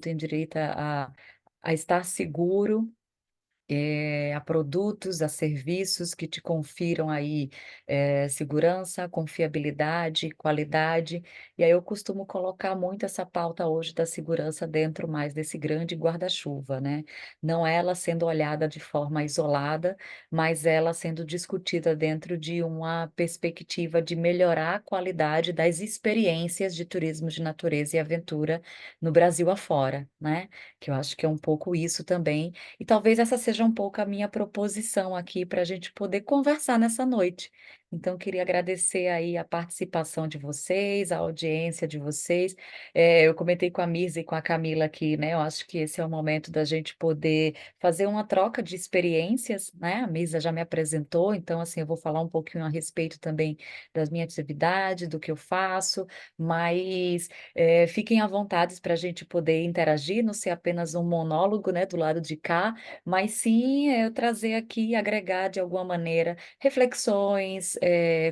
tem direito a estar seguro, a produtos, a serviços que te confiram aí, segurança, confiabilidade, qualidade. E aí eu costumo colocar muito essa pauta hoje da segurança dentro mais desse grande guarda-chuva, né. Não ela sendo olhada de forma isolada, mas ela sendo discutida dentro de uma perspectiva de melhorar a qualidade das experiências de turismo de natureza e aventura no Brasil afora, né. Que eu acho que é um pouco isso também e talvez essa seja um pouco a minha proposição aqui para a gente poder conversar nessa noite. Então, queria agradecer aí a participação de vocês, a audiência de vocês. Eu comentei com a Mirza e com a Camila aqui, né? Eu acho que esse é o momento da gente poder fazer uma troca de experiências, né? A Mirza já me apresentou, então, assim, eu vou falar um pouquinho a respeito também das minhas atividades, do que eu faço, mas fiquem à vontade para a gente poder interagir, não ser apenas um monólogo, né, do lado de cá, mas sim eu trazer aqui e agregar de alguma maneira reflexões,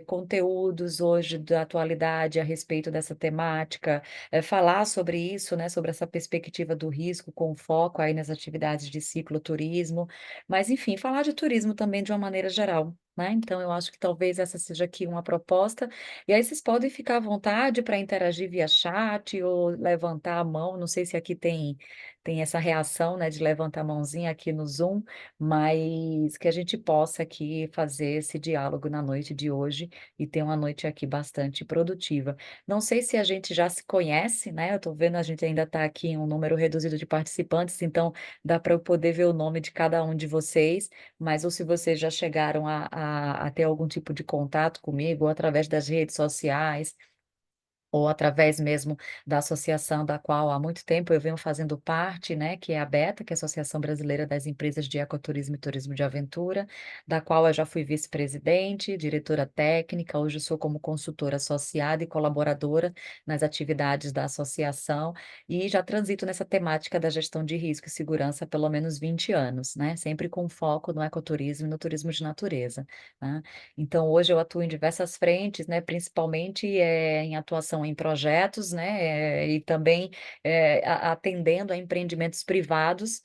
conteúdos hoje da atualidade a respeito dessa temática, falar sobre isso, né, sobre essa perspectiva do risco com foco aí nas atividades de cicloturismo, mas enfim, falar de turismo também de uma maneira geral, né, então eu acho que talvez essa seja aqui uma proposta, e aí vocês podem ficar à vontade para interagir via chat ou levantar a mão, não sei se aqui tem essa reação, né, de levantar a mãozinha aqui no Zoom, mas que a gente possa aqui fazer esse diálogo na noite de hoje e ter uma noite aqui bastante produtiva. Não sei se a gente já se conhece, né, eu estou vendo a gente ainda está aqui em um número reduzido de participantes, então dá para eu poder ver o nome de cada um de vocês, mas ou se vocês já chegaram a ter algum tipo de contato comigo, ou através das redes sociais, ou através mesmo da associação da qual há muito tempo eu venho fazendo parte, né, que é a ABETA, que é a Associação Brasileira das Empresas de Ecoturismo e Turismo de Aventura, da qual eu já fui vice-presidente, diretora técnica, hoje eu sou como consultora associada e colaboradora nas atividades da associação, e já transito nessa temática da gestão de risco e segurança há pelo menos 20 anos, né, sempre com foco no ecoturismo e no turismo de natureza, né. Então hoje eu atuo em diversas frentes, né, principalmente, em atuação em projetos, né, e também, atendendo a empreendimentos privados.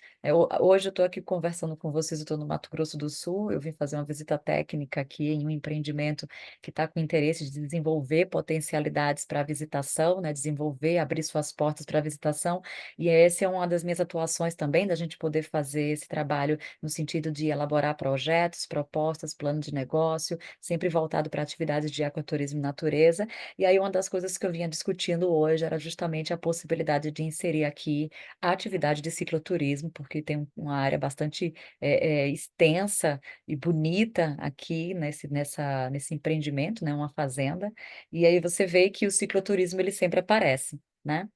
Hoje eu estou aqui conversando com vocês, eu estou no Mato Grosso do Sul, eu vim fazer uma visita técnica aqui em um empreendimento que está com interesse de desenvolver potencialidades para a visitação, né, desenvolver, abrir suas portas para a visitação, e essa é uma das minhas atuações também, da gente poder fazer esse trabalho no sentido de elaborar projetos, propostas, plano de negócio, sempre voltado para atividades de ecoturismo e natureza. E aí uma das coisas que eu vinha discutindo hoje era justamente a possibilidade de inserir aqui a atividade de cicloturismo, porque tem uma área bastante, extensa e bonita aqui nesse empreendimento, né, uma fazenda, e aí você vê que o cicloturismo ele sempre aparece, né.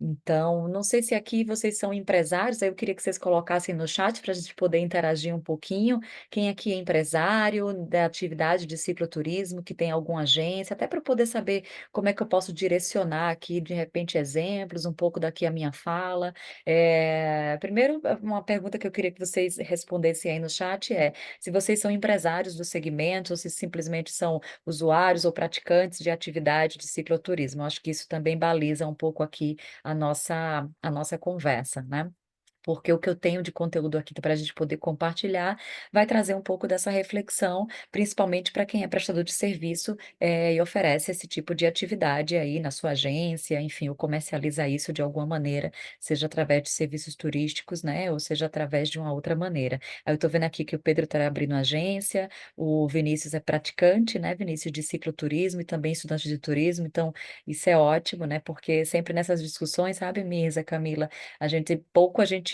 Então, não sei se aqui vocês são empresários, aí eu queria que vocês colocassem no chat para a gente poder interagir um pouquinho, quem aqui é empresário da atividade de cicloturismo, que tem alguma agência, até para eu poder saber como é que eu posso direcionar aqui, de repente, exemplos, um pouco daqui a minha fala. Primeiro, uma pergunta que eu queria que vocês respondessem aí no chat é: se vocês são empresários do segmento ou se simplesmente são usuários ou praticantes de atividade de cicloturismo. Eu acho que isso também baliza um pouco aqui a nossa conversa, né? Porque o que eu tenho de conteúdo aqui para a gente poder compartilhar, vai trazer um pouco dessa reflexão, principalmente para quem é prestador de serviço, e oferece esse tipo de atividade aí na sua agência, enfim, ou comercializa isso de alguma maneira, seja através de serviços turísticos, né, ou seja através de uma outra maneira. Aí eu estou vendo aqui que o Pedro está abrindo agência, o Vinícius é praticante, né, Vinícius de cicloturismo e também estudante de turismo, então isso é ótimo, né, porque sempre nessas discussões, sabe, Mirza, Camila, a gente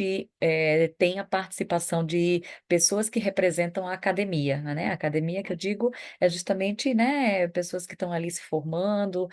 tem a participação de pessoas que representam a academia, né, a academia que eu digo é justamente, né, pessoas que estão ali se formando,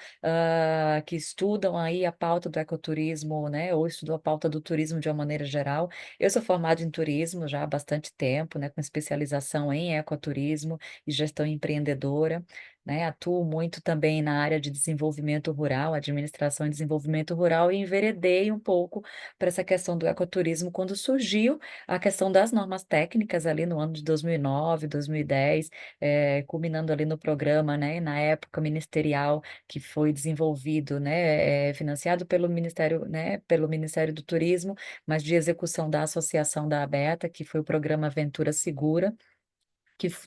que estudam aí a pauta do ecoturismo, né, ou estudam a pauta do turismo de uma maneira geral. Eu sou formada em turismo já há bastante tempo, né, com especialização em ecoturismo e gestão empreendedora. né? Atuo muito também na área de desenvolvimento rural, administração e desenvolvimento rural, e enveredei um pouco para essa questão do ecoturismo quando surgiu a questão das normas técnicas ali no ano de 2009, 2010, culminando ali no programa, né, na época ministerial que foi desenvolvido, né, financiado pelo Ministério, né, pelo Ministério do Turismo, mas de execução da Associação da ABETA, que foi o programa Aventura Segura,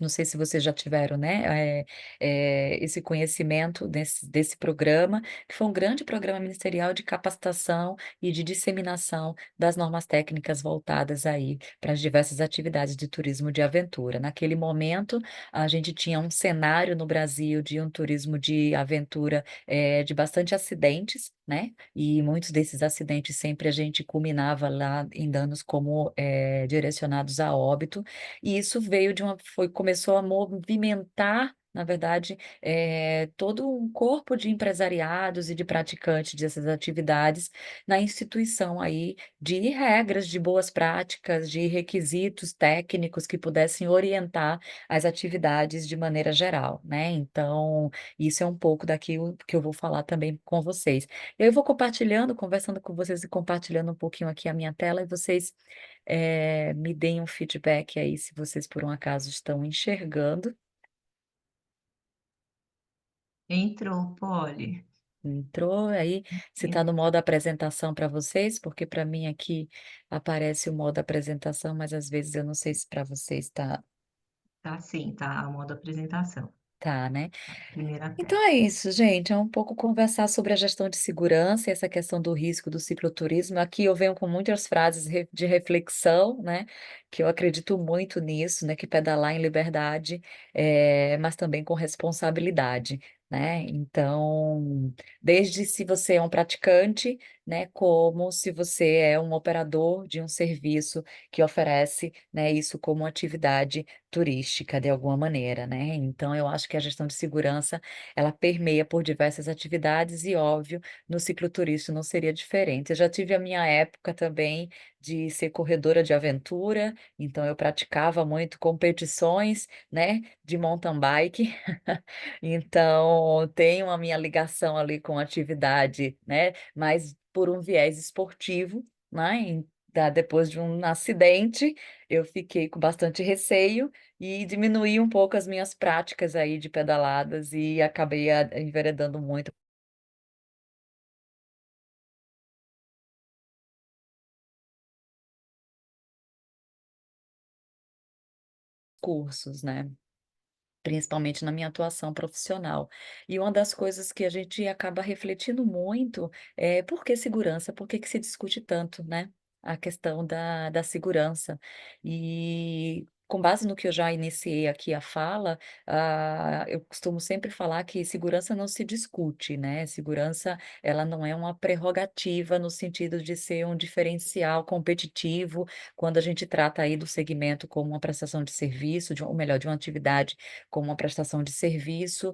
não sei se vocês já tiveram, né, esse conhecimento desse programa, que foi um grande programa ministerial de capacitação e de disseminação das normas técnicas voltadas aí para as diversas atividades de turismo de aventura. Naquele momento, a gente tinha um cenário no Brasil de um turismo de aventura, de bastante acidentes, né? E muitos desses acidentes sempre a gente culminava lá em danos como direcionados a óbito. E isso veio começou a movimentar, na verdade, todo um corpo de empresariados e de praticantes dessas atividades na instituição aí de regras, de boas práticas, de requisitos técnicos que pudessem orientar as atividades de maneira geral, né? Então, isso é um pouco daquilo que eu vou falar também com vocês. Eu vou compartilhando, conversando com vocês e compartilhando um pouquinho aqui a minha tela, e vocês me deem um feedback aí se vocês por um acaso estão enxergando. Entrou, Polly. Entrou aí, se está no modo apresentação para vocês, porque para mim aqui aparece o modo apresentação, mas às vezes eu não sei se para vocês Tá sim, tá a modo apresentação. tá, né? A primeira Então tela. é isso, gente. É um pouco conversar sobre a gestão de segurança e essa questão do risco do cicloturismo. Aqui eu venho com muitas frases de reflexão, né? Que eu acredito muito nisso, né? Que pedalar em liberdade, mas também com responsabilidade, né? Então, desde se você é um praticante, né? Como se você é um operador de um serviço que oferece, né? Isso como atividade turística de alguma maneira, né? Então, eu acho que a gestão de segurança ela permeia por diversas atividades e, óbvio, no cicloturismo não seria diferente. Eu já tive a minha época também de ser corredora de aventura, então eu praticava muito competições, né, de mountain bike. Então, tenho a minha ligação ali com a atividade, né, mas por um viés esportivo, né? Depois de um acidente, eu fiquei com bastante receio e diminuí um pouco as minhas práticas aí de pedaladas e acabei enveredando muito cursos, né? Principalmente na minha atuação profissional. E uma das coisas que a gente acaba refletindo muito é por que segurança? Por que que se discute tanto, né? A questão da segurança. E com base no que eu já iniciei aqui a fala, eu costumo sempre falar que segurança não se discute, né? Segurança, ela não é uma prerrogativa no sentido de ser um diferencial competitivo quando a gente trata aí do segmento como uma prestação de serviço, ou melhor, de uma atividade como uma prestação de serviço.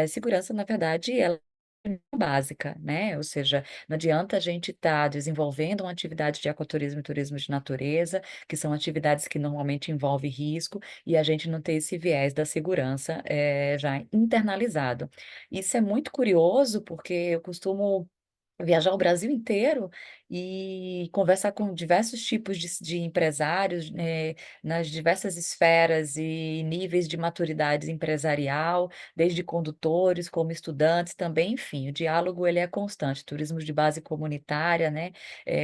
Segurança, na verdade, ela é básica, né? Ou seja, não adianta a gente estar desenvolvendo uma atividade de ecoturismo e turismo de natureza, que são atividades que normalmente envolvem risco, e a gente não ter esse viés da segurança já internalizado. Isso é muito curioso, porque eu costumo viajar o Brasil inteiro e conversar com diversos tipos de empresários, nas diversas esferas e níveis de maturidade empresarial, desde condutores como estudantes também, enfim, o diálogo ele é constante, turismo de base comunitária, né,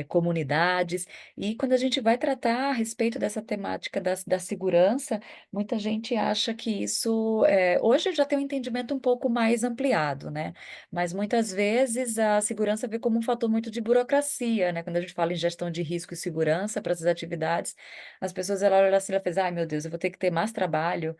comunidades, e quando a gente vai tratar a respeito dessa temática da segurança, muita gente acha que isso, hoje eu já tenho um entendimento um pouco mais ampliado, né, mas muitas vezes a segurança vê como um fator muito de burocracia, né? Quando a gente fala em gestão de risco e segurança para essas atividades, as pessoas elas olham assim e pensam, ai meu Deus, eu vou ter que ter mais trabalho,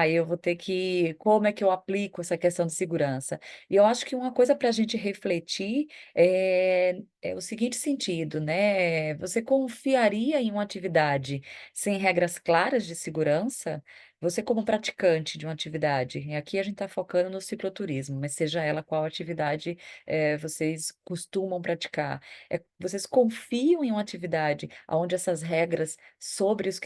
eu vou ter que, como é que eu aplico essa questão de segurança? E eu acho que uma coisa para a gente refletir é o seguinte sentido, né? Você confiaria em uma atividade sem regras claras de segurança? você como praticante de uma atividade, e aqui a gente está focando no cicloturismo, mas seja ela qual atividade, vocês costumam praticar. Vocês confiam em uma atividade aonde essas regras sobre os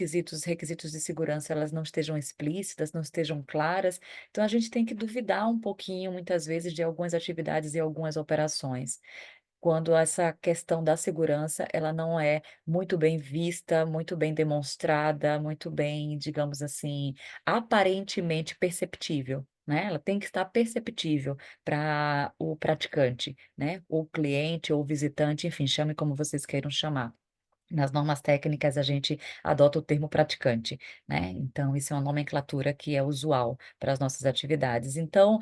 requisitos de segurança, elas não estejam explícitas, não estejam claras, então a gente tem que duvidar um pouquinho, muitas vezes, de algumas atividades e algumas operações. Quando essa questão da segurança, ela não é muito bem vista, muito bem demonstrada, muito bem, digamos assim, aparentemente perceptível, né, ela tem que estar perceptível para o praticante, né, o cliente ou o visitante, enfim, chame como vocês queiram chamar. Nas normas técnicas, a gente adota o termo praticante, né, então isso é uma nomenclatura que é usual para as nossas atividades. Então,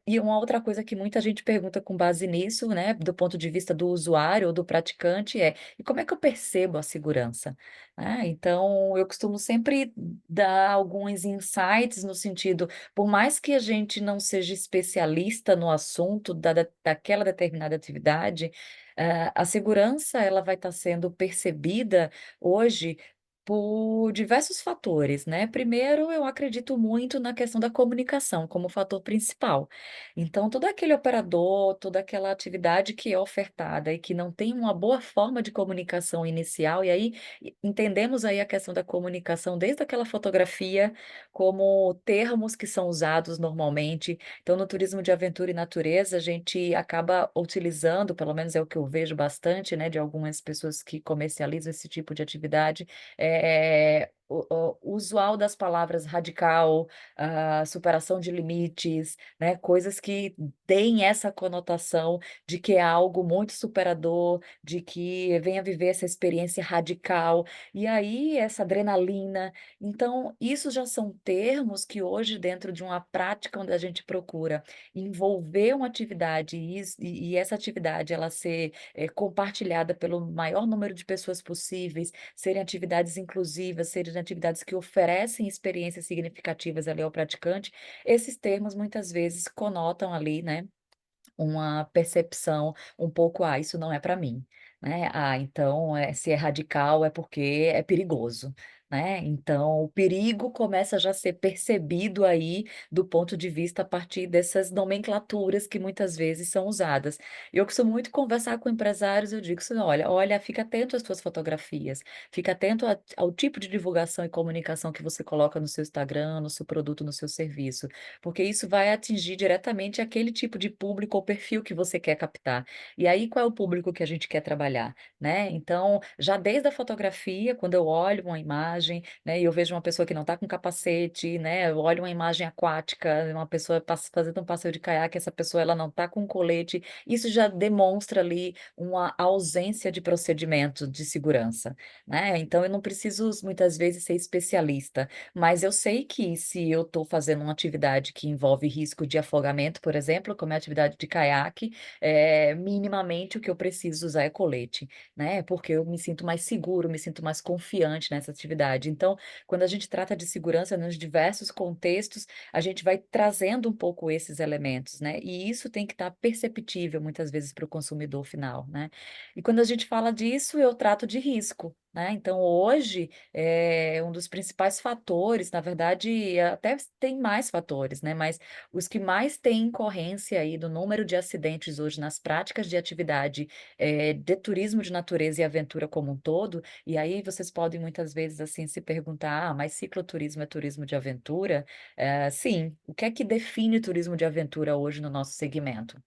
e uma outra coisa que muita gente pergunta com base nisso, né, do ponto de vista do usuário ou do praticante é: "E como é que eu percebo a segurança?", então eu costumo sempre dar alguns insights no sentido, por mais que a gente não seja especialista no assunto daquela determinada atividade, a segurança ela vai estar sendo percebida hoje por diversos fatores, né. Primeiro, eu acredito muito na questão da comunicação como fator principal. Então, todo aquele operador, toda aquela atividade que é ofertada e que não tem uma boa forma de comunicação inicial, e aí entendemos aí a questão da comunicação desde aquela fotografia, como termos que são usados normalmente. Então, no turismo de aventura e natureza, a gente acaba utilizando, pelo menos é o que eu vejo bastante, né, de algumas pessoas que comercializam esse tipo de atividade, o usual das palavras radical, superação de limites, né, coisas que deem essa conotação de que é algo muito superador, de que venha viver essa experiência radical, e aí essa adrenalina. Então, isso já são termos que hoje dentro de uma prática onde a gente procura envolver uma atividade e essa atividade ela ser, compartilhada pelo maior número de pessoas possíveis, serem atividades inclusivas, serem atividades que oferecem experiências significativas ali ao praticante, esses termos muitas vezes conotam ali, né, uma percepção um pouco: "Ah, isso não é para mim", né. "Ah, então, se é radical é porque é perigoso", né. Então o perigo começa já a ser percebido aí do ponto de vista a partir dessas nomenclaturas que muitas vezes são usadas. Eu costumo muito conversar com empresários, eu digo assim: "Olha, fica atento às suas fotografias, fica atento a ao tipo de divulgação e comunicação que você coloca no seu Instagram, no seu produto, no seu serviço, porque isso vai atingir diretamente aquele tipo de público ou perfil que você quer captar. E aí qual é o público que a gente quer trabalhar, né. Então, já desde a fotografia, quando eu olho uma imagem, né, e eu vejo uma pessoa que não está com capacete, né, eu olho uma imagem aquática, uma pessoa fazendo um passeio de caiaque, essa pessoa ela não está com colete, isso já demonstra ali uma ausência de procedimento de segurança, né. Então eu não preciso muitas vezes ser especialista, mas eu sei que se eu estou fazendo uma atividade que envolve risco de afogamento, por exemplo, como é a atividade de caiaque, minimamente o que eu preciso usar é colete, né, porque eu me sinto mais seguro, me sinto mais confiante nessa atividade. Então, quando a gente trata de segurança nos diversos contextos, a gente vai trazendo um pouco esses elementos, né, e isso tem que estar perceptível muitas vezes para o consumidor final, né. E quando a gente fala disso, eu trato de risco, né, então hoje um dos principais fatores, na verdade, até tem mais fatores, né, mas os que mais têm incorrência aí do número de acidentes hoje nas práticas de atividade, de turismo de natureza e aventura como um todo, e aí vocês podem muitas vezes, assim, se perguntar: "Ah, mas cicloturismo é turismo de aventura?" Sim, o que é que define turismo de aventura hoje no nosso segmento?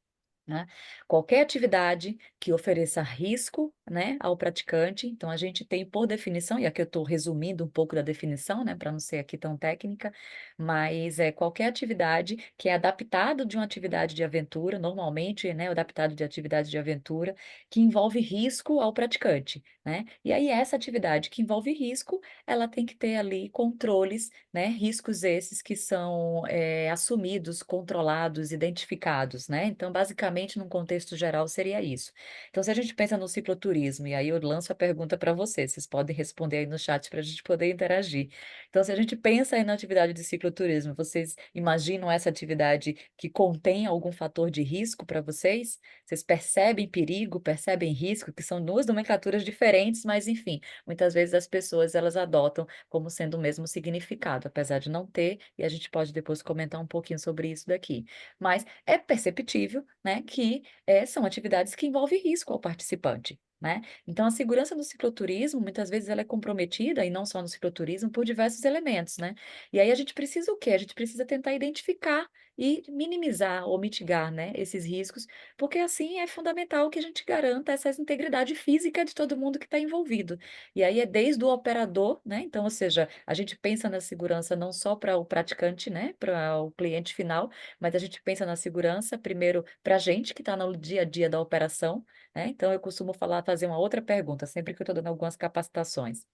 Né. Qualquer atividade que ofereça risco, né, ao praticante, então a gente tem por definição, e aqui eu estou resumindo um pouco da definição, né, para não ser aqui tão técnica, mas é qualquer atividade que é adaptado de uma atividade de aventura, normalmente, né, adaptado de atividade de aventura, que envolve risco ao praticante, né. E aí essa atividade que envolve risco, ela tem que ter ali controles, né, riscos esses que são, assumidos, controlados, identificados, né. Então, basicamente, num contexto geral, seria isso. Então, se a gente pensa no cicloturismo, cicloturismo? E aí eu lanço a pergunta para vocês podem responder aí no chat para a gente poder interagir. Então, se a gente pensa aí na atividade de cicloturismo, vocês imaginam essa atividade que contém algum fator de risco para vocês? Vocês percebem perigo, percebem risco, que são duas nomenclaturas diferentes, mas enfim, muitas vezes as pessoas elas adotam como sendo o mesmo significado, apesar de não ter, e a gente pode depois comentar um pouquinho sobre isso daqui. Mas é perceptível, né, que são atividades que envolvem risco ao participante. Né? Então, a segurança do cicloturismo, muitas vezes, ela é comprometida, e não só no cicloturismo, por diversos elementos, né? E aí a gente precisa o quê? A gente precisa tentar identificar e minimizar ou mitigar, né, esses riscos, porque assim é fundamental que a gente garanta essa integridade física de todo mundo que está envolvido. E aí é desde o operador, né? Então, ou seja, a gente pensa na segurança não só para o praticante, né, para o cliente final, mas a gente pensa na segurança primeiro para a gente que está no dia a dia da operação, né? Então, eu costumo falar, fazer uma outra pergunta, sempre que eu estou dando algumas capacitações.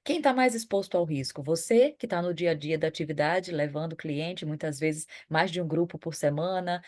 Quem está mais exposto ao risco? Você, que está no dia a dia da atividade, levando o cliente, muitas vezes mais de um grupo por semana,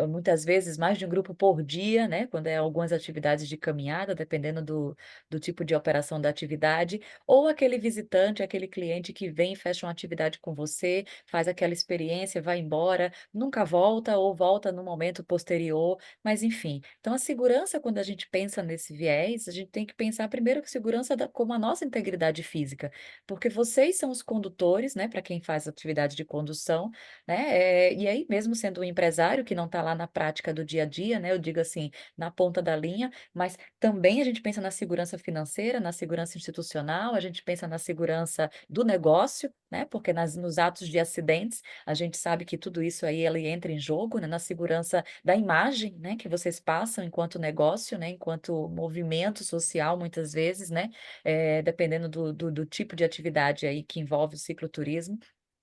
muitas vezes mais de um grupo por dia, né? Quando é algumas atividades de caminhada, dependendo do tipo de operação da atividade, ou aquele visitante, aquele cliente que vem e fecha uma atividade com você, faz aquela experiência, vai embora, nunca volta ou volta no momento posterior, mas enfim. Então, a segurança, quando a gente pensa nesse viés, a gente tem que pensar primeiro que segurança como a nossa integridade física, porque vocês são os condutores, né, para quem faz atividade de condução, né, e aí mesmo sendo um empresário que não está lá na prática do dia a dia, né, eu digo assim, na ponta da linha, mas também a gente pensa na segurança financeira, na segurança institucional, a gente pensa na segurança do negócio, né, porque nos atos de acidentes, a gente sabe que tudo isso aí ele entra em jogo, né, na segurança da imagem, né, que vocês passam enquanto negócio, né, enquanto movimento social, muitas vezes, né, dependendo do tipo de atividade aí que envolve o cicloturismo.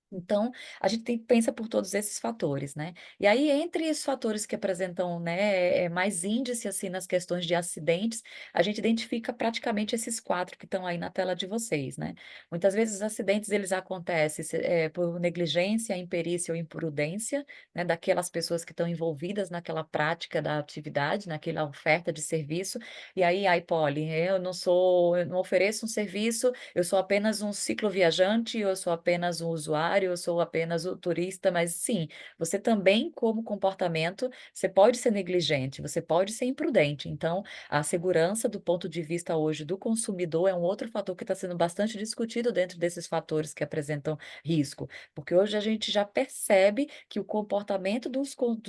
Então, a gente pensa por todos esses fatores, né. E aí, entre os fatores que apresentam, né, mais índice, assim, nas questões de acidentes, a gente identifica praticamente esses 4 que estão aí na tela de vocês, né. Muitas vezes os acidentes eles acontecem por negligência, imperícia ou imprudência, né, daquelas pessoas que estão envolvidas naquela prática da atividade, naquela oferta de serviço, e aí: "Ai, Polly, eu não ofereço um serviço, eu sou apenas um cicloviajante, eu sou apenas um usuário, eu sou apenas o turista", mas sim, você também como comportamento, você pode ser negligente, você pode ser imprudente. Então, a segurança do ponto de vista hoje do consumidor é um outro fator que está sendo bastante discutido dentro desses fatores que apresentam risco, porque hoje a gente já percebe que o comportamento do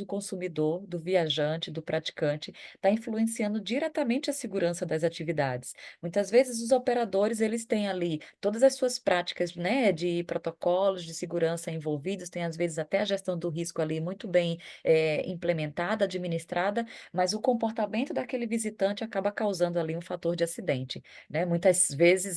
consumidor, do viajante, do praticante, está influenciando diretamente a segurança das atividades. Muitas vezes os operadores, eles têm ali todas as suas práticas, né, de protocolos de segurança envolvidos, tem às vezes até a gestão do risco ali muito bem, implementada, administrada, mas o comportamento daquele visitante acaba causando ali um fator de acidente, né. Muitas vezes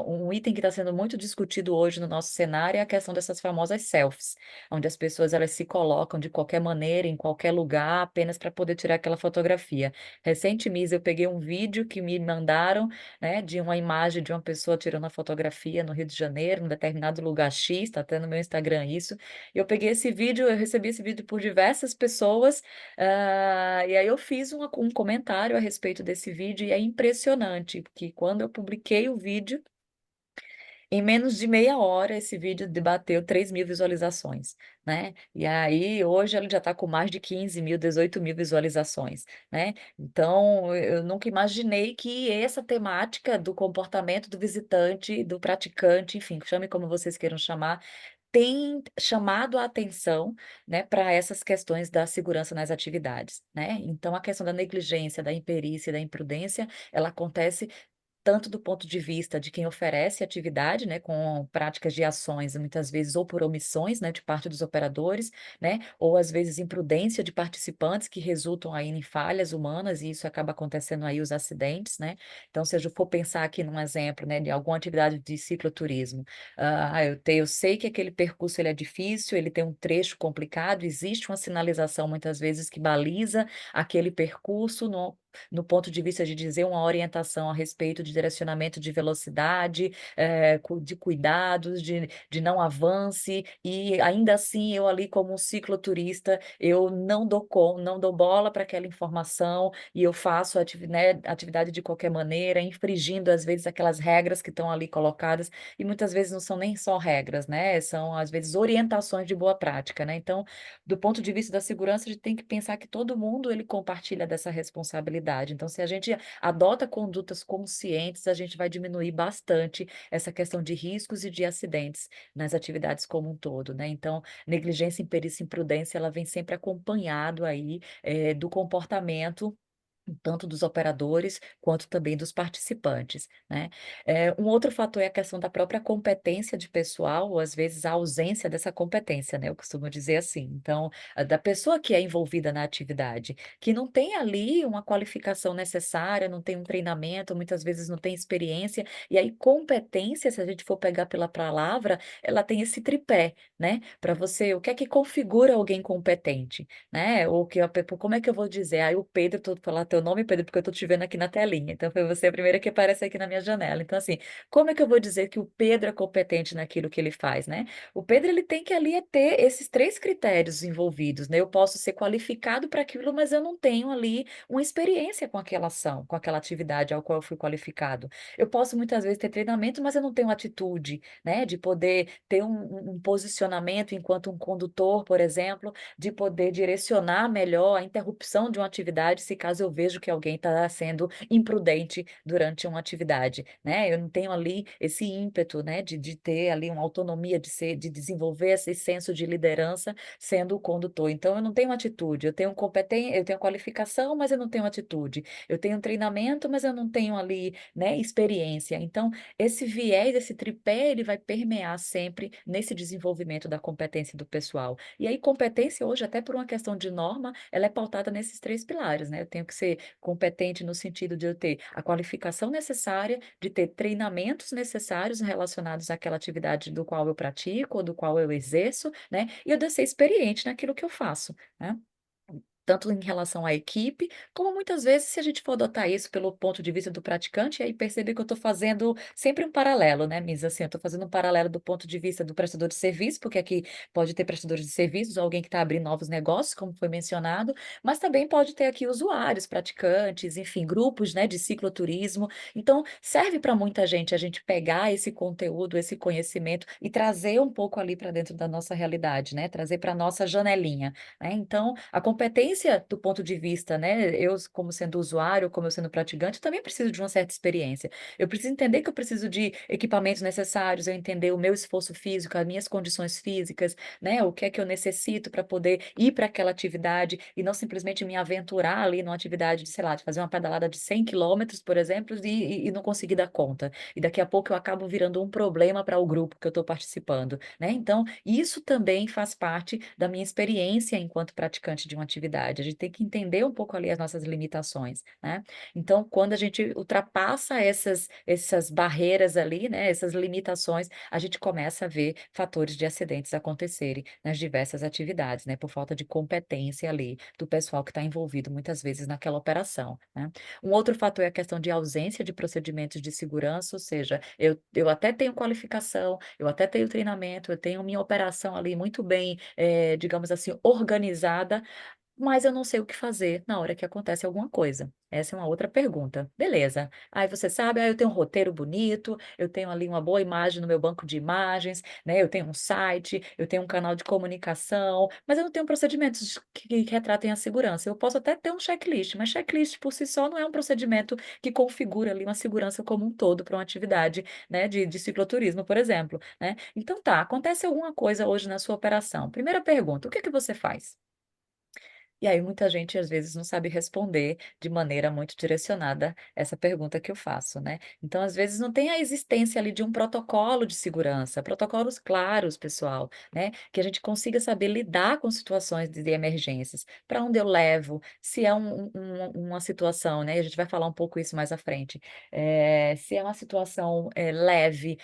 um item que está sendo muito discutido hoje no nosso cenário é a questão dessas famosas selfies, onde as pessoas elas se colocam de qualquer maneira, em qualquer lugar, apenas para poder tirar aquela fotografia. Recentemente eu peguei um vídeo que me mandaram, né, de uma imagem de uma pessoa tirando a fotografia no Rio de Janeiro, num determinado lugar X, está até no meu Instagram isso, e eu peguei esse vídeo, eu recebi esse vídeo por diversas pessoas, e aí eu fiz um comentário a respeito desse vídeo, e é impressionante, que quando eu publiquei o vídeo, em menos de meia hora, esse vídeo debateu 3.000 visualizações, né. E aí, hoje ele já está com mais de 15.000, 18.000 visualizações, né. Então, eu nunca imaginei que essa temática do comportamento do visitante, do praticante, enfim, chame como vocês queiram chamar, tem chamado a atenção, né, para essas questões da segurança nas atividades, né. Então a questão da negligência, da imperícia, da imprudência, ela acontece tanto do ponto de vista de quem oferece atividade, né, com práticas de ações, muitas vezes ou por omissões, né, de parte dos operadores, né, ou às vezes imprudência de participantes que resultam aí em falhas humanas e isso acaba acontecendo aí os acidentes, né. Então, se eu for pensar aqui num exemplo, né, de alguma atividade de cicloturismo, eu sei que aquele percurso ele é difícil, ele tem um trecho complicado, existe uma sinalização muitas vezes que baliza aquele percurso, no ponto de vista de dizer uma orientação a respeito de direcionamento de velocidade, de cuidados, de não avance, e ainda assim eu ali como um cicloturista, eu não dou bola para aquela informação e eu faço né, atividade de qualquer maneira, infringindo às vezes aquelas regras que estão ali colocadas, e muitas vezes não são nem só regras, né? São às vezes orientações de boa prática, né? Então, do ponto de vista da segurança, a gente tem que pensar que todo mundo ele compartilha dessa responsabilidade. Então, se a gente adota condutas conscientes, a gente vai diminuir bastante essa questão de riscos e de acidentes nas atividades como um todo, né? Então, negligência, imperícia e imprudência, ela vem sempre acompanhado aí do comportamento tanto dos operadores quanto também dos participantes, né. Um outro fator é a questão da própria competência de pessoal, ou às vezes a ausência dessa competência, né, eu costumo dizer assim. Então, da pessoa que é envolvida na atividade, que não tem ali uma qualificação necessária, não tem um treinamento, muitas vezes não tem experiência, e aí competência, se a gente for pegar pela palavra, ela tem esse tripé, né, para você o que é que configura alguém competente? Né, ou que a pe como é que eu vou dizer? Aí o Pedro, tô falar teu nome, Pedro, porque eu tô te vendo aqui na telinha, então foi você a primeira que aparece aqui na minha janela. Então, assim, como é que eu vou dizer que o Pedro é competente naquilo que ele faz, né? O Pedro, ele tem que ali ter esses 3 critérios envolvidos, né? Eu posso ser qualificado para aquilo, mas eu não tenho ali uma experiência com aquela ação, com aquela atividade ao qual eu fui qualificado. Eu posso muitas vezes ter treinamento, mas eu não tenho atitude, né, de poder ter um posicionamento enquanto um condutor, por exemplo, de poder direcionar melhor a interrupção de uma atividade, se caso eu vejo que alguém está sendo imprudente durante uma atividade, né? Eu não tenho ali esse ímpeto, né, de ter ali uma autonomia, de desenvolver esse senso de liderança sendo o condutor. Então, eu não tenho atitude, eu tenho competência, eu tenho qualificação, mas eu não tenho atitude. Eu tenho treinamento, mas eu não tenho ali, né, experiência. Então, esse viés, esse tripé, ele vai permear sempre nesse desenvolvimento da competência do pessoal. E aí, competência hoje, até por uma questão de norma, ela é pautada nesses 3 pilares, né? Eu tenho que ser competente no sentido de eu ter a qualificação necessária, de ter treinamentos necessários relacionados àquela atividade do qual eu pratico ou do qual eu exerço, né? E eu de ser experiente naquilo que eu faço, né? Tanto em relação à equipe, como muitas vezes se a gente for adotar isso pelo ponto de vista do praticante, aí perceber que eu estou fazendo sempre um paralelo, né, Miss, assim, eu estou fazendo um paralelo do ponto de vista do prestador de serviço, porque aqui pode ter prestadores de serviços, alguém que está abrindo novos negócios, como foi mencionado, mas também pode ter aqui usuários, praticantes, enfim, grupos, né, de cicloturismo. Então, serve para muita gente a gente pegar esse conteúdo, esse conhecimento e trazer um pouco ali para dentro da nossa realidade, né, trazer para a nossa janelinha, né? Então, a competência do ponto de vista, né, eu como sendo usuário, como eu sendo praticante, também preciso de uma certa experiência. Eu preciso entender que eu preciso de equipamentos necessários, eu entender o meu esforço físico, as minhas condições físicas, né, o que é que eu necessito para poder ir para aquela atividade e não simplesmente me aventurar ali numa atividade de, sei lá, de fazer uma pedalada de 100 quilômetros, por exemplo, e não conseguir dar conta. E daqui a pouco eu acabo virando um problema para o grupo que eu estou participando, né? Então, isso também faz parte da minha experiência enquanto praticante de uma atividade. A gente tem que entender um pouco ali as nossas limitações, né? Então, quando a gente ultrapassa essas barreiras ali, né, essas limitações, a gente começa a ver fatores de acidentes acontecerem nas diversas atividades, né, por falta de competência ali do pessoal que está envolvido muitas vezes naquela operação, né? Um outro fator é a questão de ausência de procedimentos de segurança, ou seja, eu até tenho qualificação, eu até tenho treinamento, eu tenho minha operação ali muito bem, digamos assim, organizada, mas eu não sei o que fazer na hora que acontece alguma coisa. Essa é uma outra pergunta. Beleza. Aí você sabe, eu tenho um roteiro bonito, eu tenho ali uma boa imagem no meu banco de imagens, né? Eu tenho um site, eu tenho um canal de comunicação, mas eu não tenho procedimentos que retratem a segurança. Eu posso até ter um checklist, mas checklist por si só não é um procedimento que configura ali uma segurança como um todo para uma atividade, né, de cicloturismo, por exemplo, né? Então tá, acontece alguma coisa hoje na sua operação. Primeira pergunta, o que é que você faz? E aí muita gente às vezes não sabe responder de maneira muito direcionada essa pergunta que eu faço, né. Então às vezes não tem a existência ali de um protocolo de segurança, protocolos claros pessoal, né, que a gente consiga saber lidar com situações de emergências. Para onde eu levo, se é uma situação, né, e a gente vai falar um pouco isso mais à frente, se é uma situação, leve,